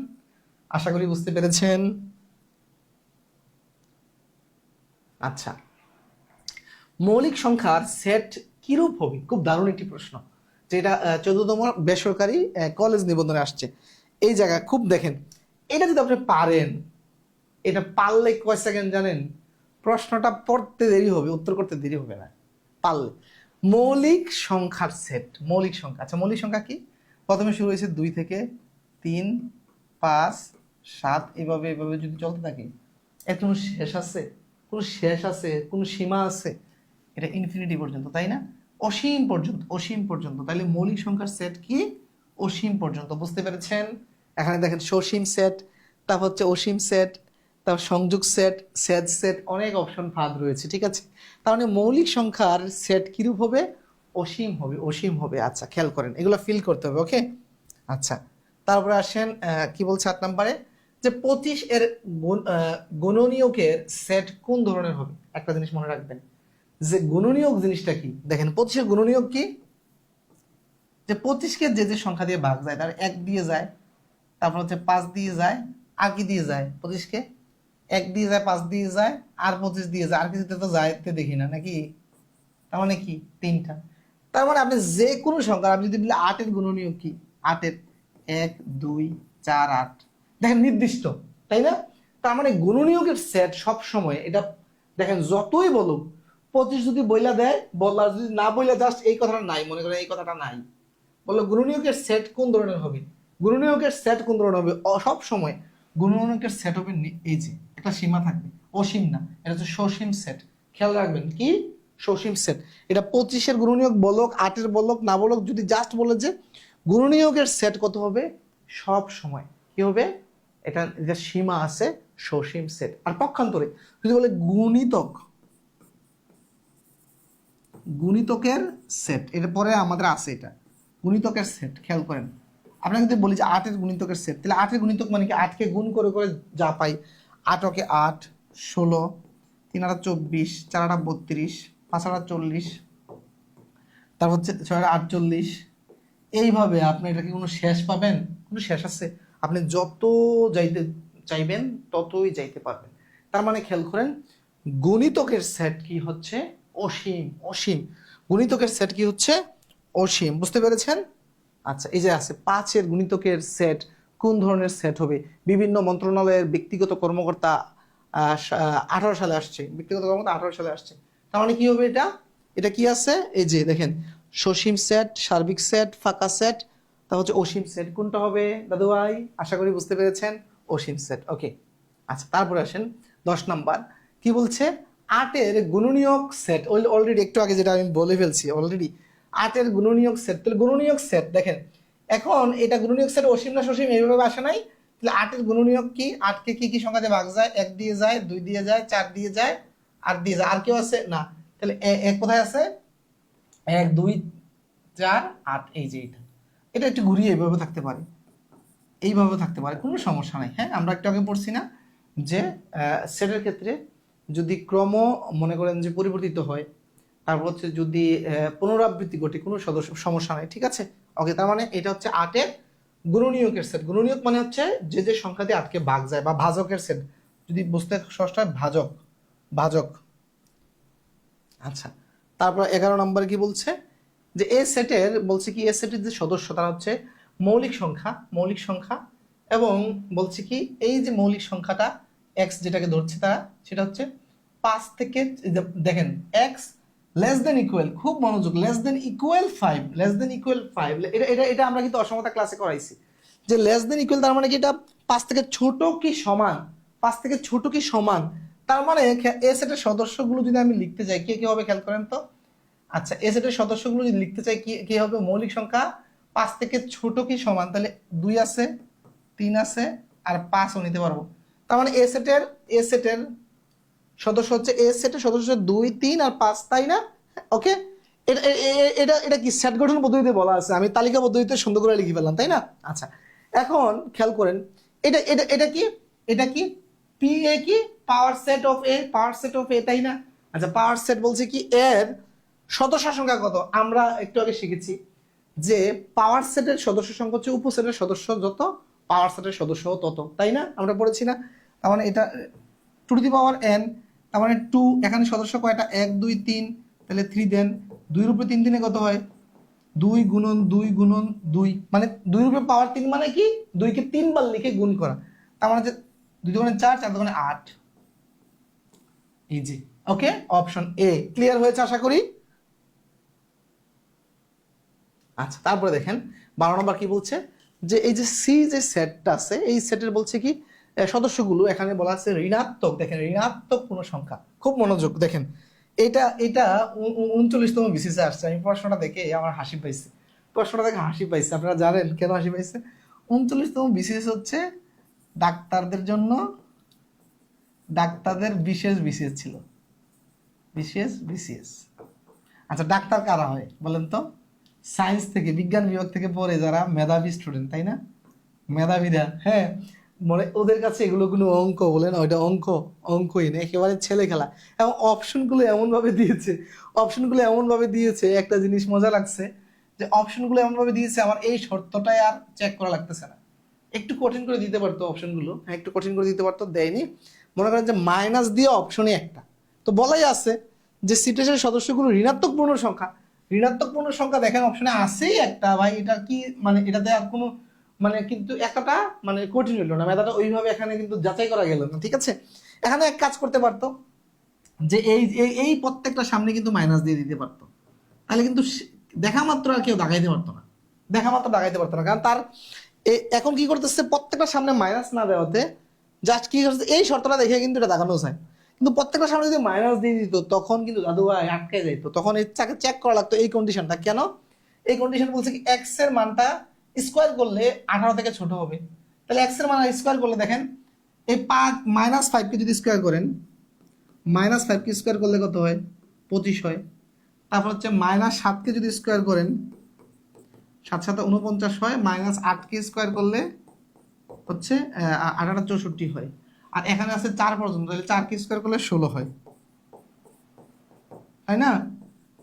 আশা করি বুঝতে পেরেছেন। আচ্ছা, মৌলিক সংখ্যার সেট কিরূপ হবে? খুব দারুণ একটি প্রশ্ন, যেটা 14তম বেসরকারি কলেজ নিবন্ধনে আসছে। এই জায়গা খুব দেখেন, এটা যদি আপনি পারেন, এটা পারলে কয় সেকেন্ড জানেন, প্রশ্নটা পড়তে দেরি হবে, উত্তর করতে দেরি হবে না পারলে। মৌলিক সংখ্যার সেট, মৌলিক সংখ্যা। আচ্ছা, মৌলিক সংখ্যা কি? প্রথমে শুরু হয়েছে 2 থেকে, 3, 5, 7, এভাবে এভাবে যদি চলতে থাকে, এর কোনো শেষ আছে? কোনো শেষ আছে? কোনো সীমা আছে? এটা ইনফিনিটি পর্যন্ত, তাই না? অসীম পর্যন্ত, অসীম পর্যন্ত। তাহলে মৌলিক সংখ্যার সেট কি? অসীম পর্যন্ত, বুঝতে পেরেছেন? এখানে দেখেন সসীম সেট, তারপর হচ্ছে অসীম সেট, তারপর সংযোগ সেট, সেট সেট, অনেক অপশন ফাঁদ রয়েছে, ঠিক আছে। তার মানে মৌলিক সংখ্যার সেট কিরূপ হবে? অসীম হবে, অসীম হবে। আচ্ছা, খেয়াল করেন, এগুলো ফিল করতে হবে। ওকে, আচ্ছা, তারপরে আসেন কি বলছে 8 নম্বরে, যে 25 এর গুণনীয়কের সেট কোন ধরনের হবে? একটা জিনিস মনে রাখবেন, যে গুণনীয়ক জিনিসটা কি। দেখেন 25 এর গুণনীয়ক কি, যে 25কে যে যে সংখ্যা দিয়ে ভাগ যায়, তার 1 দিয়ে যায়, তারপর হচ্ছে 5 দিয়ে যায়, আর কি দিয়ে যায়? 25কে 1 দিয়ে যায়, 5 দিয়ে যায়, আর 25 দিয়ে যায়, আর কিছুতে তো যাইতে দেখি না নাকি। তার মানে কি, 3টা। তার মানে আপনি যে কোনো সংখ্যা, আপনি যদি বলে 8 এর গুণনীয়ক কি, 8 এর 1, 2, 4, 8, দেখেন নির্দিষ্ট, তাই না? তার মানে গুণনীয়কের সেট সব সময়, এটা দেখেন যতই বলুক, 25 যদি বইলা দেয় বললা, যদি না বইলা জাস্ট এই কথাটা নাই, মনে করেন এই কথাটা নাই, বললো গুণনীয়কের সেট কোন ধরনের হবে, গুণনীয়কের সেট কোন ধরনের হবে, সব সময় গুণনীয়কের সেট হবে এই যে একটা সীমা থাকবে, অসীম না, এটা হচ্ছে সসীম সেট। খেয়াল রাখবেন কি, সসীম সেট। এটা 25-এর গুণনীয়ক বলক, 8-এর বলক, না বলক, যদি জাস্ট বলে যে গুণনীয়কের সেট কত হবে, সব সময় কি হবে, এটা যে সীমা আছে, সসীম সেট। আর পক্ষান্তরে যদি বলে গুণিতক, গুণিতকের সেট, এর পরে আমাদের আছে এটা গুণিতকের সেট। খেয়াল করেন, আমরা যদি বলি যে 8-এর গুণিতকের সেট, তাহলে 8-এর গুণিতক মানে কি, 8কে গুণ করে করে যা পাই, 8 ওকে 8, 16, 3 8 24, 4 8 32, 5 8 40, তারপর হচ্ছে 6 8 48, এইভাবে আপনি এটা কি কোনো শেষ পাবেন? কোনো শেষ আছে? আপনি যত যাইতে চাইবেন ততই যাইতে পারবেন। তার মানে খেয়াল করেন, গুণিতকের সেট কি হচ্ছে, অসীম, অসীম। গুণিতকের সেট কি হচ্ছে, অসীম, বুঝতে পেরেছেন? আচ্ছা, এই যে আছে 5-এর গুণিতকের সেট কোন ধরনের সেট হবে? বিভিন্ন মন্ত্রণালয়ের ব্যক্তিগত কর্মকর্তা 18 সালে আসছে, ব্যক্তিগত কর্মকর্তা 18 সালে আসছে। তার মানে কি হবে এটা, এটা কি আছে, এই যে দেখেন, সসীম সেট, সার্বিক সেট, ফাঁকা সেট, তা হচ্ছে অসীম সেট। কোনটা হবে দাদু ভাই? আশা করি বুঝতে পেরেছেন, অসীম সেট। ওকে, আচ্ছা, তারপরে আসেন 10 নাম্বার, কি বলছে, 8-এর গুণনীয়ক সেট। অলরেডি একটু আগে যেটা আমি বলে ফেলছি অলরেডি, 8-এর গুণনীয়ক সেট। তাহলে গুণনীয়ক সেট দেখেন, এখন এটা গুণনীয়ক সেট অসীম না সসীম এইভাবে আসে নাই। তাহলে 8-এর গুণনীয়ক কি, 8কে কি কি সংখ্যা দিয়ে ভাগ যায়? 1 দিয়ে যায়, 2 দিয়ে যায়, 4 দিয়ে যায়, 8 দিয়ে যায়, আর কেউ আছে না? তাহলে এক কোথায় আছে, 1 2 4 8, এই যে এটা, এটা একটু ঘুরিয়ে এইভাবে থাকতে পারে, এইভাবে থাকতে পারে, কোনো সমস্যা নাই। হ্যাঁ, আমরা একটু আগে পড়ছি না যে সেটের ক্ষেত্রে যদি ক্রম মনে করেন যে পরিবর্তিত হয়, তারপর হচ্ছে যদি পুনরাবৃত্তি ঘটে, কোনো সদস্য সমস্যা নাই, ঠিক আছে। ওকে, তার মানে এটা হচ্ছে 8-এর গুণনীয়কের সেট। গুণনীয়ক মানে হচ্ছে যে যে সংখ্যা দিয়ে 8কে ভাগ যায়, বা ভাজকের সেট, যদি বুঝতে ষষ্ঠ হয় ভাজক, ভাজক। আচ্ছা, তারপর 11 নম্বরে কি বলছে, যে এ সেটের বলছে কি, এ সেটের যে সদস্য তারা হচ্ছে মৌলিক সংখ্যা, মৌলিক সংখ্যা এবং বলছে কি এই যে মৌলিক সংখ্যাটা এক্স যেটাকে ধরছে তারা, সেটা হচ্ছে 5 থেকে, দেখেন এক্স লেস দেন ইকুয়াল, খুব মনোযোগ, less than equal 5, less than equal 5, এটা এটা এটা আমরা কিন্তু অসমতা ক্লাসে করাইছি যে লেস দেন ইকুয়াল তার মানে কি এটা 5 থেকে ছোট কি সমান, 5 থেকে ছোট কি সমান, তার মানে এ সেটের সদস্যগুলো যদি আমি লিখতে যাই কে কি হবে খেয়াল করেন তো। আচ্ছা এ সেটের সদস্যগুলো যদি লিখতে চাই কি কি হবে, মৌলিক সংখ্যা 5 থেকে ছোট কি সমান, তাহলে 2 আছে, 3 আছে, আর 5ও নিতে পারবো। তার মানে এ সেটের সদস্য হচ্ছে, এ সেটের সদস্য 2 3 আর 5, তাই না? ওকে, এটা এটা এটা কি সেট গঠন পদ্ধতিতে বলা আছে, আমি তালিকা পদ্ধতিতে সুন্দর করে লিখে ফেললাম, তাই না? আচ্ছা এখন খেয়াল করেন এটা এটা এটা কি, এটা কি পি এ কি power set of A, power set of A, তাই না? আচ্ছা পাওয়ার সেট বলছে কি এর সদস্য সংখ্যা কত, আমরা একটু আগে শিখেছি যে পাওয়ার সেটের সদস্য সংখ্যা হচ্ছে উপসেটের সদস্য যত, পাওয়ার সেটের সদস্য তত, তাই না? আমরা পড়েছি না? তার মানে এটা two to the power n, তার মানে 2, এখানে সদস্য কয়টা 1 2 3, তাহলে 3 দেন 2 এর উপরে 3 দিনে কত হয় 2 গুণন 2 গুণন 2, মানে 2 এর উপরে পাওয়ার 3 মানে কি 2 কে 3 বার লিখে গুণ করা, তার মানে যে 2 দুগুণে 4, 4 দুগুণে 8, easy. Okay, option A clear হয়েছে আশা করি। আচ্ছা তারপরে দেখেন 12 নম্বর কি বলছে, যে এই যে সি যে সেটটা আছে এই সেটের বলছে কি সদস্যগুলো এখানে বলা আছে ঋণাত্মক, দেখেন ঋণাত্মক পূর্ণ সংখ্যা, খুব মনোযোগ দেখেন, এটা এটা 39তম বিসিসে আসছে, আমি প্রশ্নটা দেখে আমার হাসি পাইছে, প্রশ্নটা দেখে হাসি পাইছে, আপনারা জানেন কেন হাসি পাইছে? 39তম বিসিএস হচ্ছে ডাক্তারদের জন্য, ডাক্তারদের বিশেষ বিসিএস ছিল, বিশেষ বিসিএস। আচ্ছা ডাক্তার কারা হয় বলেন তো? সায়েন্স থেকে, বিজ্ঞান বিভাগ থেকে পড়ে যারা মেধাবী স্টুডেন্ট, তাই না? মেধাবীরা, হ্যাঁ, মানে ওদের কাছে এগুলো কোনো অঙ্ক বলে না, ওইটা অঙ্কই না, একেবারে ছেলে খেলা। এবং অপশনগুলো এমনভাবে দিয়েছে, অপশনগুলো এমনভাবে দিয়েছে, একটা জিনিস মজা লাগছে যে অপশনগুলো এমনভাবে দিয়েছে আমার এই শর্তটাই আর চেক করা লাগতেছে না। একটু কঠিন করে দিতে পারতো অপশনগুলো, হ্যাঁ একটু কঠিন করে দিতে পারতো, দেয়নি। মনে করেন যে মাইনাস দিয়ে অপশনে একটা, তো বলাই আছে যে সিটেশের সদস্যগুলো ঋণাত্মক পূর্ণ সংখ্যা, ঋণাত্মক পূর্ণ সংখ্যা দেখেন অপশনে আছেই একটা, ভাই এটা কি মানে এটাতে আর কোনো মানে কিন্তু এতটা মানে কঠিন হইলো না, মেধাটা ওইভাবে এখানে কিন্তু যাচাই করা গেল না, ঠিক আছে? এখানে এক কাজ করতে পারতো যে এই এই প্রত্যেকটা সামনে কিন্তু মাইনাস দিয়ে দিতে পারতো, তাহলে কিন্তু দেখা মাত্র আর কেউ দাগাইতে পারতো না, দেখা মাত্র দাগাইতে পারতো না, কারণ তার এখন কি করতেছে প্রত্যেকটা সামনে মাইনাস না দেওয়াতে জাস্ট কি করতেছে এই শর্তটা দেখে কিন্তু এটা দেখানো যায়, কিন্তু প্রত্যেকটা সামনে যদি মাইনাস দিয়ে দিত তখন কিন্তু দাদু ভাই আটকে যাইতো, তখন ইচ্ছাকে চেক করা লাগতো এই কন্ডিশনটা, কেন? এই কন্ডিশন বলছে কি এক্স এর মানটা স্কোয়ার করলে 18 থেকে ছোট হবে, তাহলে এক্স এর মান স্কোয়ার করলে দেখেন এই -5 কে যদি স্কোয়ার করেন, -5 কে স্কোয়ার করলে কত হয় 25 হয়, তারপর হচ্ছে -7 কে যদি স্কোয়ার করেন 7 7 49 হয়, -8 কে স্কোয়ার করলে হচ্ছে 18 64 হয়, আর এখানে আছে 4 পর্যন্ত, তাহলে 4 কে স্কোয়ার করলে 16 হয়, তাই না?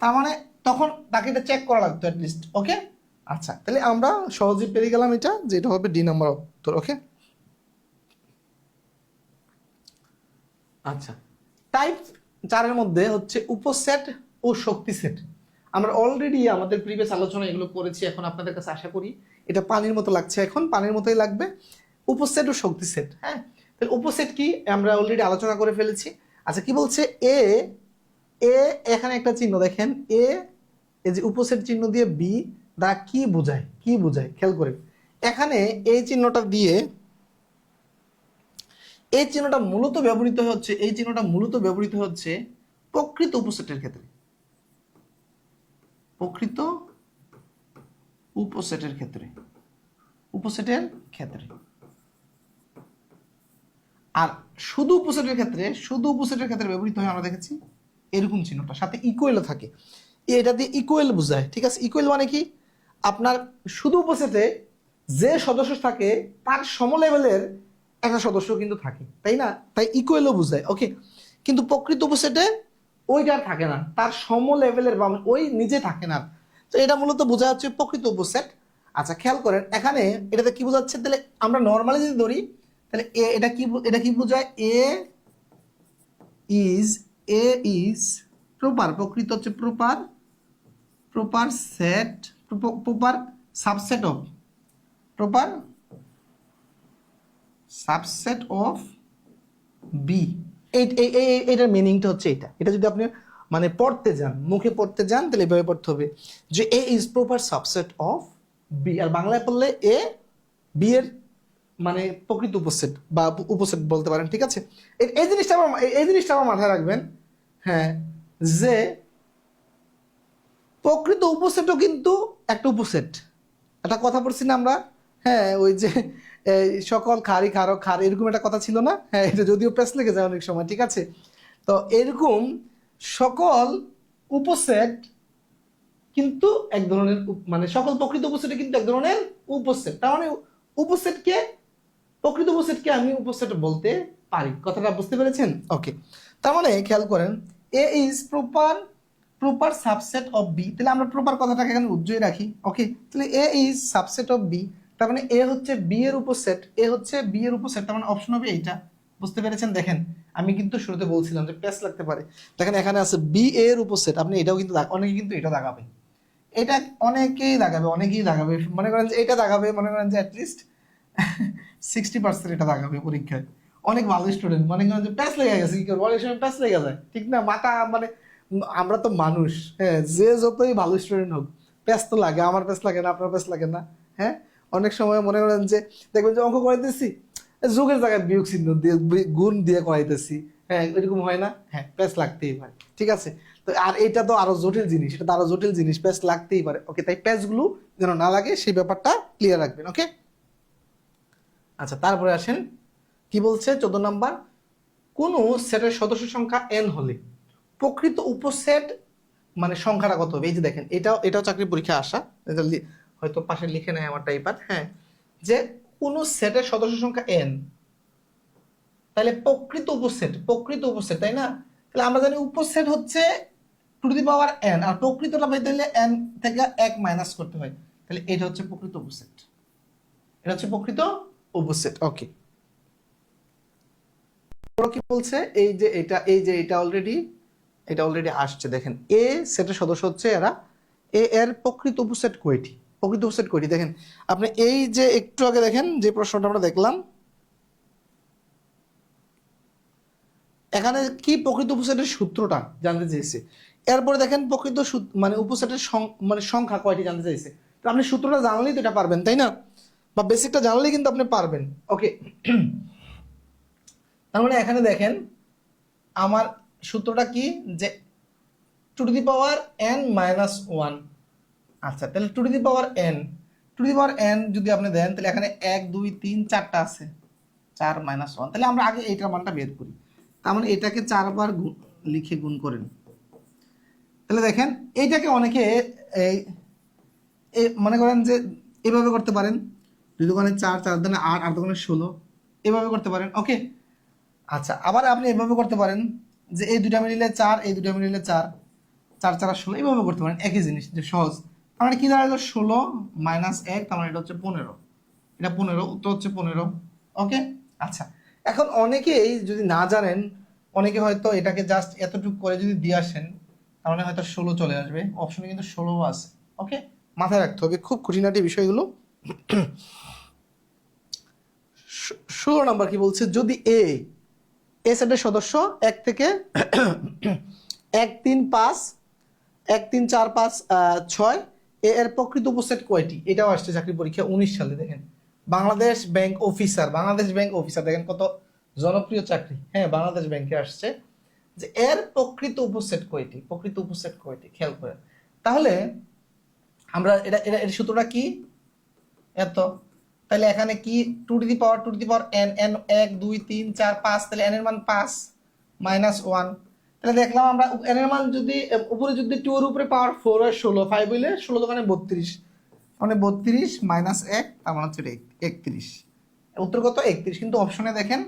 তার মানে তখন তাকে এটা চেক করা লাগতো অ্যাটলিস্ট। ওকে, আচ্ছা তাহলে আমরা সহজেই পেরে গেলাম এটা, যে এটা হবে ডি নাম্বার উত্তর। ওকে, আচ্ছা টাইপ 4 মধ্যে হচ্ছে উপসেট ও শক্তি সেট, আমরা অলরেডি আমাদের প্রিভিয়াস আলোচনা এগুলো করেছি, এখন আপনাদের কাছে আশা করি এটা পানির মতো লাগছে, এখন পানির মতোই লাগবে। উপসেট ও শক্তি সেট, হ্যাঁ তাহলে উপসেট কি আমরা অলরেডি আলোচনা করে ফেলেছি। আচ্ছা কি বলছে, এ এ এখানে একটা চিহ্ন দেখেন, এ এই যে উপসেট চিহ্ন দিয়ে বি দ্বারা কি বোঝায়, কি বোঝায় খেয়াল করে, এখানে এই চিহ্নটা দিয়ে, এই চিহ্নটা মূলত ব্যবহৃত হচ্ছে, এই চিহ্নটা মূলত ব্যবহৃত হচ্ছে প্রকৃত উপসেটের ক্ষেত্রে, প্রকৃত উপসেটের ক্ষেত্রে, উপসেটের ক্ষেত্রে। আর শুধু উপসেটের ক্ষেত্রে, শুধু উপসেটের ক্ষেত্রে ব্যবহৃত হয় আমরা দেখেছি এরকম চিহ্নটা, সাথে ইকুয়ালও থাকে, এটা দিয়ে ইকুয়াল বোঝায়, ঠিক আছে? ইকুয়াল মানে কি আপনার শুধু উপসেটে যে সদস্য থাকে তার সম লেভেলের একটা সদস্য কিন্তু থাকে, তাই না? তাই ইকুয়ালও বোঝায়। ওকে, কিন্তু প্রকৃত উপসেটে ওইটা থাকে না, তার সম লেভেলের বা ওই নিজে থাকে না, তো এটা মূলত বোঝা হচ্ছে প্রকৃত উপসেট। আচ্ছা খেয়াল করেন এখানে এটাতে কি বোঝাচ্ছে, তাহলে আমরা নর্মালি যদি ধরি তাহলে এটা কি, এটা কি বোঝায়, ইজ এ ইজ প্রপার, প্রকৃত হচ্ছে proper, proper set, proper subset of, proper subset of B. এইটার মিনিংটা হচ্ছে এটা। এটা যদি আপনি মানে পড়তে যান, মুখে পড়তে যান, তাহলে এভাবে পড়তে হবে যে A is proper subset of B. আর বাংলায় পড়লে এ বি এর মানে প্রকৃত উপসেট বা উপসেট বলতে পারেন, ঠিক আছে। এই জিনিসটা আমার মাথায় রাখবেন, হ্যাঁ, যে প্রকৃত উপসেটও কিন্তু একটা উপসেট। একটা কথা পড়ছি না আমরা, হ্যাঁ, ওই যে সকল খারি খারক খার, এরকম একটা কথা ছিল না, হ্যাঁ, এটা যদিও প্রেস লেগে যায় অনেক সময়, ঠিক আছে। তো এরকম সকল উপসেট কিন্তু এক ধরনের মানে সকল প্রকৃত উপসেট কিন্তু এক ধরনের উপসেট। তার মানে উপসেটকে, প্রকৃত উপসেটকে আমি উপসেট বলতে পারি। কথাটা বুঝতে পেরেছেন? ওকে, তার মানে খেয়াল করেন A is proper subset of B. তাহলে আমরা প্রপার কথাটাকে এখানে উজ্জ্বল রাখি। ওকে, তাহলে A is subset of B, তার মানে এ হচ্ছে বি এর উপসেট, এ হচ্ছে বি এর উপসেট, তার মানে অপশন হবে এইটা। বুঝতে পেরেছেন? দেখেন আমি কিন্তু শুরুতে বলছিলাম যে প্যাচ লাগতে পারে। দেখেন এখানে আছে বি এর উপসেট, আপনি এটাও কিন্তু অনেকে কিন্তু এটা দাগাবে, এটা অনেকেই দাগাবে, মনে করেন যে এটা দাগাবে, মনে করেন যে অ্যাটলিস্ট 60% এটা দাগাবে পরীক্ষায়। অনেক ভালো স্টুডেন্ট মনে করেন যে প্যাচ লেগে গেছে, কি করবো, অনেক সময় প্যাচ লেগে যায়, ঠিক না? মাথা মানে আমরা তো মানুষ, হ্যাঁ, যে যতই ভালো স্টুডেন্ট হোক প্যাচ তো লাগে। আমার প্যাচ লাগে না, আপনার প্যাচ লাগে না? হ্যাঁ, অনেক সময় মনে করেন যে দেখবেন যে অঙ্ক করাইতেছি, যোগের জায়গায় বিয়োগ চিহ্ন দিয়ে গুণ দিয়ে করাইতেছি, হ্যাঁ, এরকম হয় না? হ্যাঁ, প্যাচ লাগতেই পারে, ঠিক আছে। তো আর এটা তো আরো জটিল জিনিস, এটা তো আরো জটিল জিনিস, প্যাচ লাগতেই পারে। ওকে, তাই প্যাচগুলো যেন না লাগে সেই ব্যাপারটা ক্লিয়ার রাখবেন। ওকে, আচ্ছা, তারপরে আসেন কি বলছে 14 নাম্বার, কোন সেটের সদস্য সংখ্যা n হলে প্রকৃত উপসেট মানে সংখ্যাটা কত হবে? এই যে দেখেন, এটাও চাকরি পরীক্ষা আসা, এটা হয়তো পাশে লিখে নেয় আমার টাইপার, হ্যাঁ, যে কোন সেটের সদস্য সংখ্যা n, তাহলে প্রকৃত উপসেট, তাই না? তাহলে আমরা জানি উপসেট হচ্ছে টু দি পাওয়ার n, আর প্রকৃতটা পেতে হলে n থেকে 1 মাইনাস করতে হয়, তাহলে এটা হচ্ছে প্রকৃত উপসেট, এটা হচ্ছে প্রকৃত উপসেট। ওকে, কি বলছে, এটা অলরেডি আসছে। দেখেন এ সেটের সদস্য হচ্ছে এরা, এ এর প্রকৃত উপসেট কয়টি? দেখেন আপনি এই যে একটু আগে দেখেন যে প্রশ্নটা আমরা দেখলাম, এখানে কি প্রকৃত উপসেটের সূত্রটা জানতে চেয়েছে। এরপরে দেখেন প্রকৃত মানে উপসেটের মানে সংখ্যা কয়টি জানতে চাইছে। তো আপনি সূত্রটা জানলেই তো এটা পারবেন, তাই না? বা বেসিকটা জানলেই কিন্তু আপনি পারবেন। ওকে, তার মানে এখানে দেখেন আমার সূত্রটা কি, যে two to the power n minus 1। আচ্ছা, তাহলে two to the power n যদি আপনি দেন, তাহলে এখানে 1 2 3 4টা আছে, 4 মাইনাস 1, তাহলে আমরা আগে এইটার মানটা বের করি। তার মানে এটাকে 4 বার লিখে গুণ করেন। তাহলে দেখেন এইটাকে অনেকে এই মনে করেন যে এভাবে করতে পারেন, 2 দোকানে 4 4 দোকানে 8 8 দোকানে 16, এভাবে করতে পারেন। ওকে, আচ্ছা, আবার আপনি এভাবে করতে পারেন যে এই দুটা মিলিলে 4, এই দুটা মিলিলে 4, 4 4 16, এইভাবে করতে পারেন, একই জিনিস, যে সহজ। তার মানে কি দাঁড়ালো, 16 মাইনাস 1, তার মানে এটা হচ্ছে 15, এটা 15, উত্তর হচ্ছে 15। ওকে, আচ্ছা, এখন অনেকেই যদি না জানেন, অনেকে হয়তো এটাকে জাস্ট এতটুকু করে যদি দিয়ে আসেন, তার মানে হয়তো 16 চলে আসবে, অপশনে কিন্তু 16 আছে। ওকে, মাথায় রাখতে হবে, খুব খুঁটিনাটি বিষয়গুলো। 16 নাম্বার কি বলছে, যদি এ সেটের সদস্য 1 থেকে 1 3 5 1 3 4 5 6, এর প্রকৃত উপসেট কয়টি? এটাও আসছে চাকরি পরীক্ষা 19 সালে। দেখেন বাংলাদেশ ব্যাংক অফিসার, দেখেন কত জনপ্রিয় চাকরি, হ্যাঁ, বাংলাদেশ ব্যাংকে আসছে, যে এর প্রকৃত উপসেট কয়টি, খেয়াল করেন। তাহলে আমরা এর সূত্রটা কি, এত, তাহলে এখানে কি two to the power n, 1 2 3 4 5, তাহলে n এর মান 5 মাইনাস 1, তাহলে দেখলাম আমরা n এর মান যদি উপরে যদি 2 এর উপরে পাওয়ার 4 হয় 16, 5 হইলে 16 দোকানে 32, মানে 32 মাইনাস 1, তার মানে হচ্ছে 31। উত্তর কত? 31। কিন্তু অপশনে দেখেন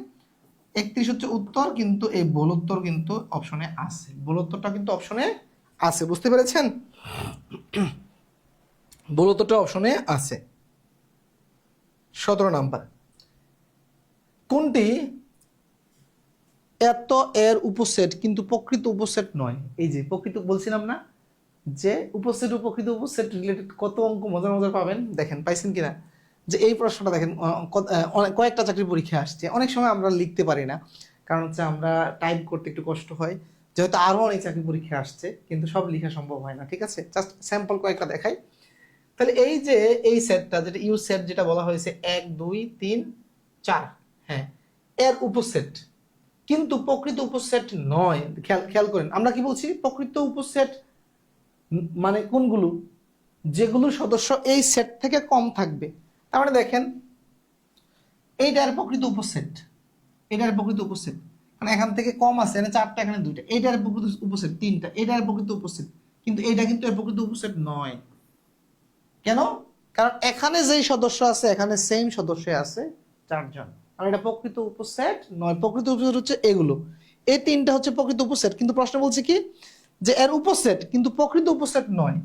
31 হচ্ছে উত্তর, কিন্তু এই ভুল উত্তর কিন্তু অপশনে আছে, ভুল উত্তরটা কিন্তু অপশনে আছে, বুঝতে পেরেছেন? ভুল উত্তরটা অপশনে আছে। 17 নাম্বার, কোনটি এত এর উপসেট কিন্তু প্রকৃত উপসেট নয়? এই যে প্রকৃত বলছিলাম না, যে উপসেট ও প্রকৃত উপসেট রিলেটেড কত অঙ্ক মজার পাবেন, দেখেন পাইছেন কিনা। যে এই প্রশ্নটা দেখেন কয়েকটা চাকরির পরীক্ষা আসছে, অনেক সময় আমরা লিখতে পারি না, কারণ হচ্ছে আমরা টাইপ করতে একটু কষ্ট হয়, যেহেতু আরও অনেক চাকরি পরীক্ষা আসছে, কিন্তু সব লেখা সম্ভব হয় না। ঠিক আছে, জাস্ট স্যাম্পল কয়েকটা দেখাই। তাহলে এই যে এই সেটটা, যেটা ইউ সেট যেটা বলা হয়েছে 1 2 3 4, হ্যাঁ, এর উপসেট কিন্তু প্রকৃত উপসেট নয়। খেয়াল খেয়াল করেন, আমরা কি বলছি প্রকৃত উপসেট মানে কোনগুলো, যেগুলো সদস্য এই সেট থেকে কম থাকবে। তার মানে দেখেন এইটার প্রকৃত উপসেট, এটার প্রকৃত উপসেট, মানে এখান থেকে কম আছে, এখানে 4টা, এখানে 2টা, এটার প্রকৃত উপসেট 3টা, এটার প্রকৃত উপসেট, কিন্তু এটা কিন্তু এর প্রকৃত উপসেট নয়। কেন? কারণ এখানে যেই সদস্য আছে এখানে সেম সদস্য আছে 4জন, আর এটা প্রকৃত উপসেট নয়। প্রকৃত উপসেট হচ্ছে এগুলো, এই 3টা হচ্ছে প্রকৃত উপসেট। কিন্তু প্রশ্ন বলছে কি যে এর উপসেট কিন্তু প্রকৃত উপসেট নয়,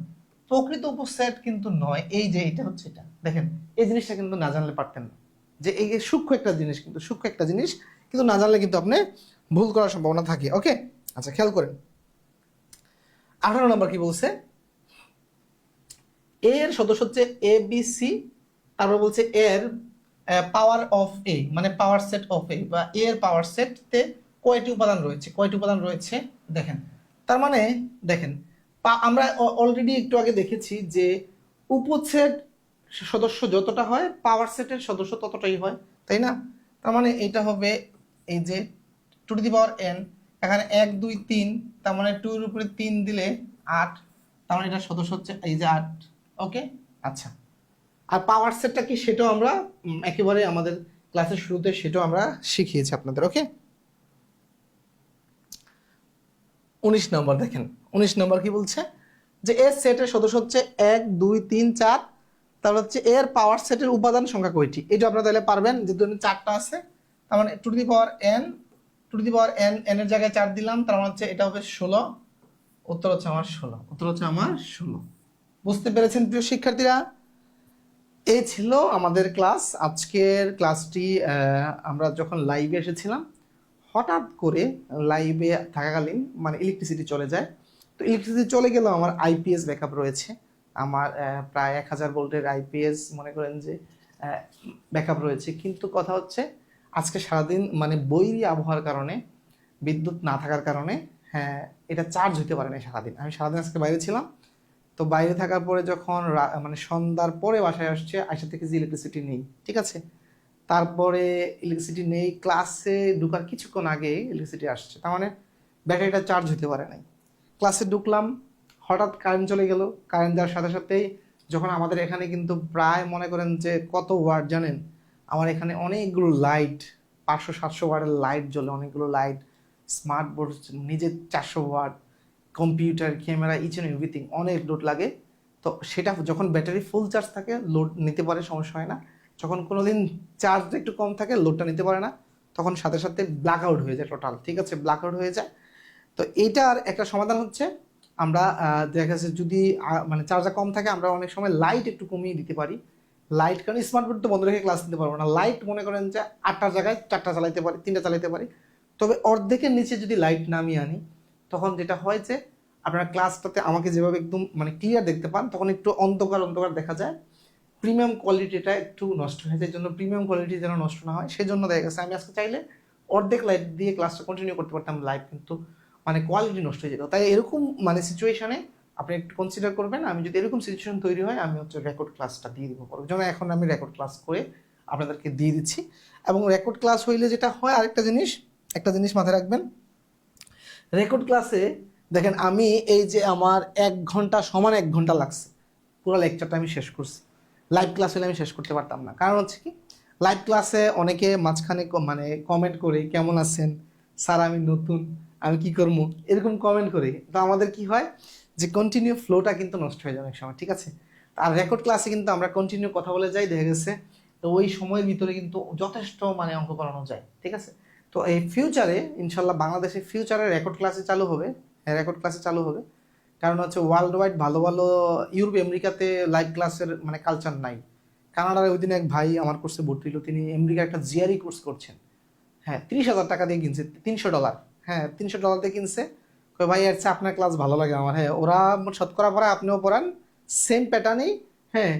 প্রকৃত উপসেট কিন্তু নয়। এই যে এটা হচ্ছে, এটা দেখেন, এই জিনিসটা কিন্তু না জানলে পারতেন না, যে এই সূক্ষ্ম একটা জিনিস, কিন্তু সূক্ষ্ম একটা জিনিস কিন্তু না জানলে কিন্তু আপনি ভুল করার সম্ভাবনা থাকে। ওকে, আচ্ছা খেয়াল করেন 18 নম্বর কি বলছে, এর সদস্য হচ্ছে এ বি সি, তারপর বলছে এর পাওয়ার অফ এ, মানে পাওয়ার সেট অফ এ, বা এর পাওয়ার সেটতে কয়টি উপাদান রয়েছে, কয়টি উপাদান রয়েছে দেখেন। তার মানে দেখেন, আমরা অলরেডি একটু আগে দেখেছি যে উপসেট সদস্য যতটা হয় পাওয়ার সেটের সদস্য ততটাই হয়, তাই না? তার মানে এটা হবে এই যে two to the power n, এখানে 1 2 3, তার মানে 2 এর উপরে 3 দিলে 8, তার মানে এটা সদস্য হচ্ছে এই যে 8। ওকে, আচ্ছা, আর পাওয়ার সেটটা কি সেটাও আমরা একেবারে আমাদের ক্লাসের শুরুতে সেটাও আমরা শিখিয়েছি আপনাদের। ওকে, 19 নম্বর দেখেন, 19 নম্বর কি বলছে যে এর সেটের সদস্য হচ্ছে 1 2 3 4, তারপর হচ্ছে এর পাওয়ার সেটের উপাদান সংখ্যা কয়টি। এটা আপনারা তাহলে পারবেন, যে ধরুন 4টা আছে, তার মানে two to the power n, two to the power n, n এর জায়গায় 4 দিলাম, তার মানে হচ্ছে এটা হবে 16। উত্তর হচ্ছে আমার 16, উত্তর হচ্ছে আমার 16। বুঝতে পেরেছেন প্রিয় শিক্ষার্থীরা? এই ছিল আমাদের ক্লাস। আজকের ক্লাসটি আমরা যখন লাইভে এসেছিলাম, হঠাৎ করে লাইভে থাকাকালীন মানে ইলেকট্রিসিটি চলে যায়। তো ইলেকট্রিসিটি চলে গেলেও আমার আইপিএস ব্যাকআপ রয়েছে, আমার প্রায় 1000 ভোল্টের আইপিএস মনে করেন যে ব্যাকআপ রয়েছে। কিন্তু কথা হচ্ছে আজকে সারাদিন মানে বৈরী আবহাওয়ার কারণে, বিদ্যুৎ না থাকার কারণে, হ্যাঁ, এটা চার্জ হতে পারে না সারাদিন। আমি সারাদিন আজকে বাইরে ছিলাম, তো বাইরে থাকার পরে যখন মানে সন্ধ্যার পরে বাসায় আসছে, আসা থেকে যে ইলেকট্রিসিটি নেই, ঠিক আছে, তারপরে ইলেকট্রিসিটি নেই, ক্লাসে ঢুকার কিছুক্ষণ আগে ইলেকট্রিসিটি আসছে, তার মানে ব্যাটারিটা চার্জ হতে পারে নাই। ক্লাসে ঢুকলাম, হঠাৎ কারেন্ট চলে গেল। কারেন্ট যাওয়ার সাথে সাথেই যখন আমাদের এখানে কিন্তু প্রায় মনে করেন যে কত ওয়াট জানেন, আমার এখানে অনেকগুলো লাইট, 500 700 ওয়াটের লাইট জ্বলে, অনেকগুলো লাইট, স্মার্ট বোর্ড নিজের 400 watt, computer, camera, each and everything, অনেক লোড লাগে। তো সেটা যখন ব্যাটারি ফুল চার্জ থাকে লোড নিতে পারে, সমস্যা হয় না। যখন কোনো দিন চার্জটা একটু কম থাকে, লোডটা নিতে পারে না, তখন সাথে সাথে ব্ল্যাক আউট হয়ে যায় টোটাল। ঠিক আছে, ব্ল্যাক আউট হয়ে যায়। তো এইটার একটা সমাধান হচ্ছে আমরা দেখা যাচ্ছে যদি মানে চার্জটা কম থাকে, আমরা অনেক সময় লাইট একটু কমিয়ে দিতে পারি। লাইট, কারণ স্মার্টবোর্ড তো বন্ধ রেখে ক্লাস নিতে পারবো না, লাইট মনে করেন যে 8টার জায়গায় 4টা চালাইতে পারি, 3টা চালাইতে পারি। তবে অর্ধেকের নিচে যদি লাইট নামিয়ে আনি, তখন যেটা হয় যে আপনারা ক্লাসটাতে আমাকে যেভাবে একদম মানে ক্লিয়ার দেখতে পান, তখন একটু অন্ধকার অন্ধকার দেখা যায়, প্রিমিয়াম কোয়ালিটিটা একটু নষ্ট হয়ে যায়। জন্য প্রিমিয়াম কোয়ালিটি যেন নষ্ট না হয়, সেজন্য দেখা গেছে আমি আজকে চাইলে অর্ধেক লাইট দিয়ে ক্লাসটা কন্টিনিউ করতে পারতাম লাইভ, কিন্তু মানে কোয়ালিটি নষ্ট হয়ে যেত। তাই এরকম মানে সিচুয়েশনে আপনি একটু কনসিডার করবেন। আমি যদি এরকম সিচুয়েশন তৈরি হয়, আমি হচ্ছে রেকর্ড ক্লাসটা দিয়ে দিব পরে, যেন এখন আমি রেকর্ড ক্লাস করে আপনাদেরকে দিয়ে দিচ্ছি। এবং রেকর্ড ক্লাস হইলে যেটা হয়, আরেকটা জিনিস, একটা জিনিস মাথায় রাখবেন, রেকর্ড ক্লাসে দেখেন আমি এই যে আমার 1 ঘন্টা সমান 1 ঘন্টা লাগছে, পুরো লেকচারটা আমি শেষ করছি। লাইভ ক্লাস হলে আমি শেষ করতে পারতাম না। কারণ হচ্ছে কি, লাইভ ক্লাসে অনেকে মাঝখানে মানে কমেন্ট করে, কেমন আছেন স্যার, আমি নতুন, আমি কি করবো, এরকম কমেন্ট করে। তো আমাদের কি হয় যে কন্টিনিউ ফ্লোটা কিন্তু নষ্ট হয়ে যায় অনেক সময়। ঠিক আছে, আর রেকর্ড ক্লাসে কিন্তু আমরা কন্টিনিউ কথা বলে যাই, দেখা গেছে তো ওই সময়ের ভিতরে কিন্তু যথেষ্ট মানে অঙ্ক করানো যায়। ঠিক আছে, তো এই ফিউচারে ইনশাল্লাহ বাংলাদেশে ফিউচারে রেকর্ড ক্লাসে চালু হবে, রেকর্ড ক্লাসে চালু হবে। কারণ হচ্ছে ওয়ার্ল্ড ওয়াইড ভালো ভালো ইউরোপ আমেরিকাতে লাইভ ক্লাসের মানে কালচার নাই। কানাডার ওই দিন এক ভাই আমার কোর্সে ভর্তি হলো, তিনি আমেরিকার একটা জিআরই কোর্স করছেন, হ্যাঁ, 30,000 টাকা দিয়ে কিনছে, $300, হ্যাঁ, $300 দিয়ে কিনছে। ভাই এর চেয়ে আপনার ক্লাস ভালো লাগে আমার, হ্যাঁ, ওরা শতকরা পড়ায়, আপনিও পড়ান, সেম প্যাটার্নেই, হ্যাঁ,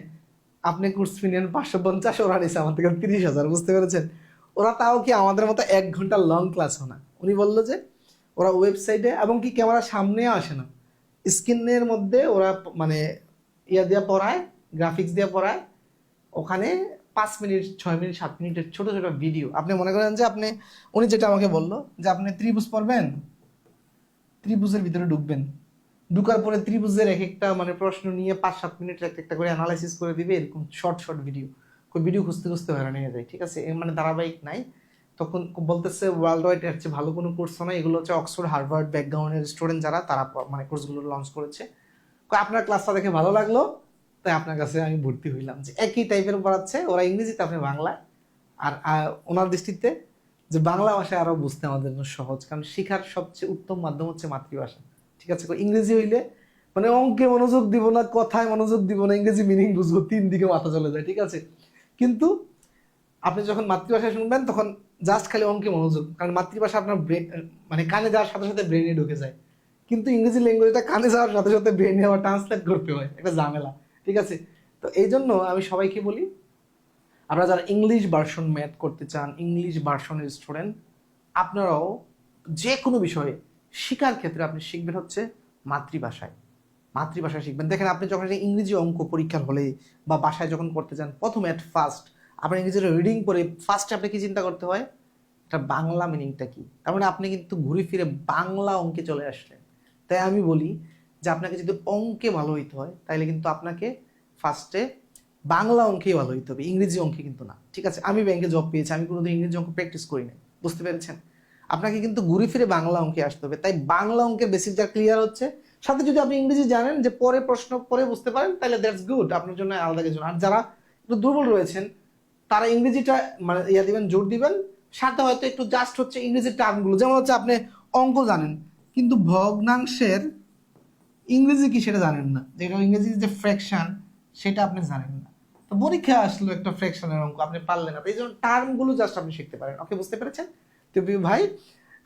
আপনি কোর্স ফি নেন 550, ওরা নিছে আমার থেকে 30,000, বুঝতে পেরেছেন? ওরা তাও কি আমাদের মতো 1 ঘন্টা লং ক্লাসও না। উনি বললো যে ওরা ওয়েবসাইটে এবং কি ক্যামেরার সামনেও আসে না, স্ক্রিনের মধ্যে ওরা মানে ইয়া দিয়ে পড়ায়, গ্রাফিক্স দিয়ে পড়ায়, ওখানে 5 মিনিট 6 মিনিট 7 মিনিটের ছোট ছোট ভিডিও। আপনি মনে করেন যে আপনি, উনি যেটা আমাকে বললো যে আপনি ত্রিভুজ পড়বেন, ত্রিভুজের ভিতরে ঢুকবেন, ঢুকার পরে ত্রিভুজের এক একটা মানে প্রশ্ন নিয়ে 5-7 মিনিট একটা একটা করে অ্যানালাইসিস করে দিবে, এরকম শর্ট শর্ট ভিডিও। ওই ভিডিও খুঁজতে খুঁজতে হয়রান হয়ে যায়, ঠিক আছে? এর মানে ধারাবাহিক নাই। তখন বলতেছে ওয়ার্ল্ড ওয়াইড এর চেয়ে ভালো কোনো কোর্স নয়, এগুলো হচ্ছে অক্সফোর্ড হার্ভার্ড ব্যাকগ্রাউন্ডের স্টুডেন্ট যারা, তারা মানে কোর্সগুলো লঞ্চ করেছে। আপনার ক্লাসটা দেখে ভালো লাগলো, তাই আপনার কাছে আমি ভর্তি হইলাম। যে একই টাইপের পড়াচ্ছে ওরা ইংরেজিতে, আপনি বাংলায়। আর ওনার দৃষ্টিতে যে বাংলা ভাষায় আরো বুঝতে আমাদের জন্য সহজ, কারণ শিখার সবচেয়ে উত্তম মাধ্যম হচ্ছে মাতৃভাষা, ঠিক আছে? ইংরেজি হইলে মানে অঙ্কে মনোযোগ দিব না, কথায় মনোযোগ দিব না, ইংরেজি মিনিং বুঝবো, 3 দিকে মাথা চলে যায়, ঠিক আছে? কিন্তু আপনি যখন মাতৃভাষা শুনবেন তখন জাস্ট খালি অঙ্কে মনোযোগ, কারণ মাতৃভাষা আপনার মানে কানে যাওয়ার সাথে সাথে ব্রেনে ঢুকে যায়। কিন্তু ইংরেজি ল্যাঙ্গুয়েজটা কানে যাওয়ার সাথে সাথে ব্রেনে আবার ট্রান্সলেট করতে হয়, একটা ঝামেলা, ঠিক আছে? তো এই জন্য আমি সবাইকে বলি, আপনারা যারা ইংলিশ ভার্সন ম্যাথ করতে চান, ইংলিশ ভার্সনের স্টুডেন্ট, আপনারাও যে কোনো বিষয়ে শেখার ক্ষেত্রে আপনি শিখবেন হচ্ছে মাতৃভাষায়। মাতৃভাষায় শিখবেন। দেখেন, আপনি যখন ইংরেজি অঙ্ক পরীক্ষার হলে বা বাসায় যখন করতে চান, প্রথমে অ্যাট ফার্স্ট আপনার ইংরেজি রিডিং করে ফার্স্টে আপনি কি চিন্তা করতে হয়, এটা বাংলা মিনিংটা কি। তার মানে আপনি কিন্তু ঘুরে ফিরে বাংলা অঙ্কে চলে আসলেন। তাই আমি বলি যে আপনাকে যদি অঙ্কে ভালো হইতে হয়, তাহলে কিন্তু আপনাকে ফার্স্টে বাংলা অঙ্কেই ভালো হইতে হবে, ইংরেজি অঙ্কে কিন্তু না, ঠিক আছে? আমি ব্যাংকে জব পেয়েছি, আমি কোনোদিন ইংরেজি অঙ্ক প্র্যাকটিস করি নাই, বুঝতে পেরেছেন? আপনাকে কিন্তু ঘুরে ফিরে বাংলা অঙ্কে আসতে হবে। তাই বাংলা অঙ্কের বেসিক যা ক্লিয়ার হচ্ছে, সাথে যদি আপনি ইংরেজি জানেন যে পরে প্রশ্ন পরে বুঝতে পারেন, তাহলে দ্যাটস গুড, আপনার জন্য আলাদা কিছু না। আর যারা একটু দুর্বল রয়েছেন, তারা ইংরেজিটা মানে ইয়া দিবেন, জোর দিবেন, সাথে হয়তো একটু জাস্ট হচ্ছে ইংরেজি টার্মগুলো, যেমন হচ্ছে আপনি অঙ্ক জানেন কিন্তু ভগ্নাংশের ইংরেজি কি সেটা জানেন না, যেটা ইংরেজি যে ফ্র্যাকশন সেটা আপনি জানেন না, তো পরীক্ষায় আসলো একটা ফ্র্যাকশনের অঙ্ক আপনি পারলেন না, এই জন্য টার্মগুলো জাস্ট আপনি শিখতে পারেন। ওকে, বুঝতে পেরেছেন? তো ভাই,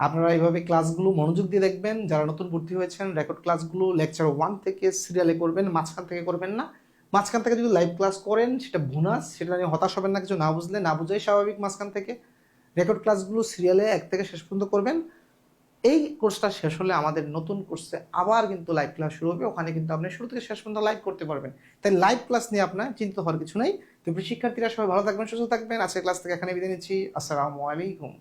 আপনারা এইভাবে ক্লাসগুলো মনোযোগ দিয়ে দেখবেন। যারা নতুন ভর্তি হয়েছেন, রেকর্ড ক্লাসগুলো লেকচার 1 থেকে সিরিয়ালে করবেন, মাঝখান থেকে করবেন না। মাঝখান থেকে যদি লাইভ ক্লাস করেন সেটা বোনাস, সেটা নিয়ে হতাশ হবেন না, কিছু না বুঝলে, না বুঝাই স্বাভাবিক। মাঝখান থেকে রেকর্ড ক্লাসগুলো সিরিয়ালে 1 থেকে শেষ পর্যন্ত করবেন। এই কোর্সটা শেষ হলে আমাদের নতুন কোর্সে আবার কিন্তু লাইভ ক্লাস শুরু হবে, ওখানে কিন্তু আপনি শুরু থেকে শেষ পর্যন্ত লাইভ করতে পারবেন। তাই লাইভ ক্লাস নিয়ে আপনার চিন্তিত হওয়ার কিছু নেই। তো শিক্ষার্থীরা সবাই ভালো থাকবেন, সুস্থ থাকবেন। আজকের ক্লাস থেকে এখানে বিদায় নিচ্ছি। আসসালামু আলাইকুম।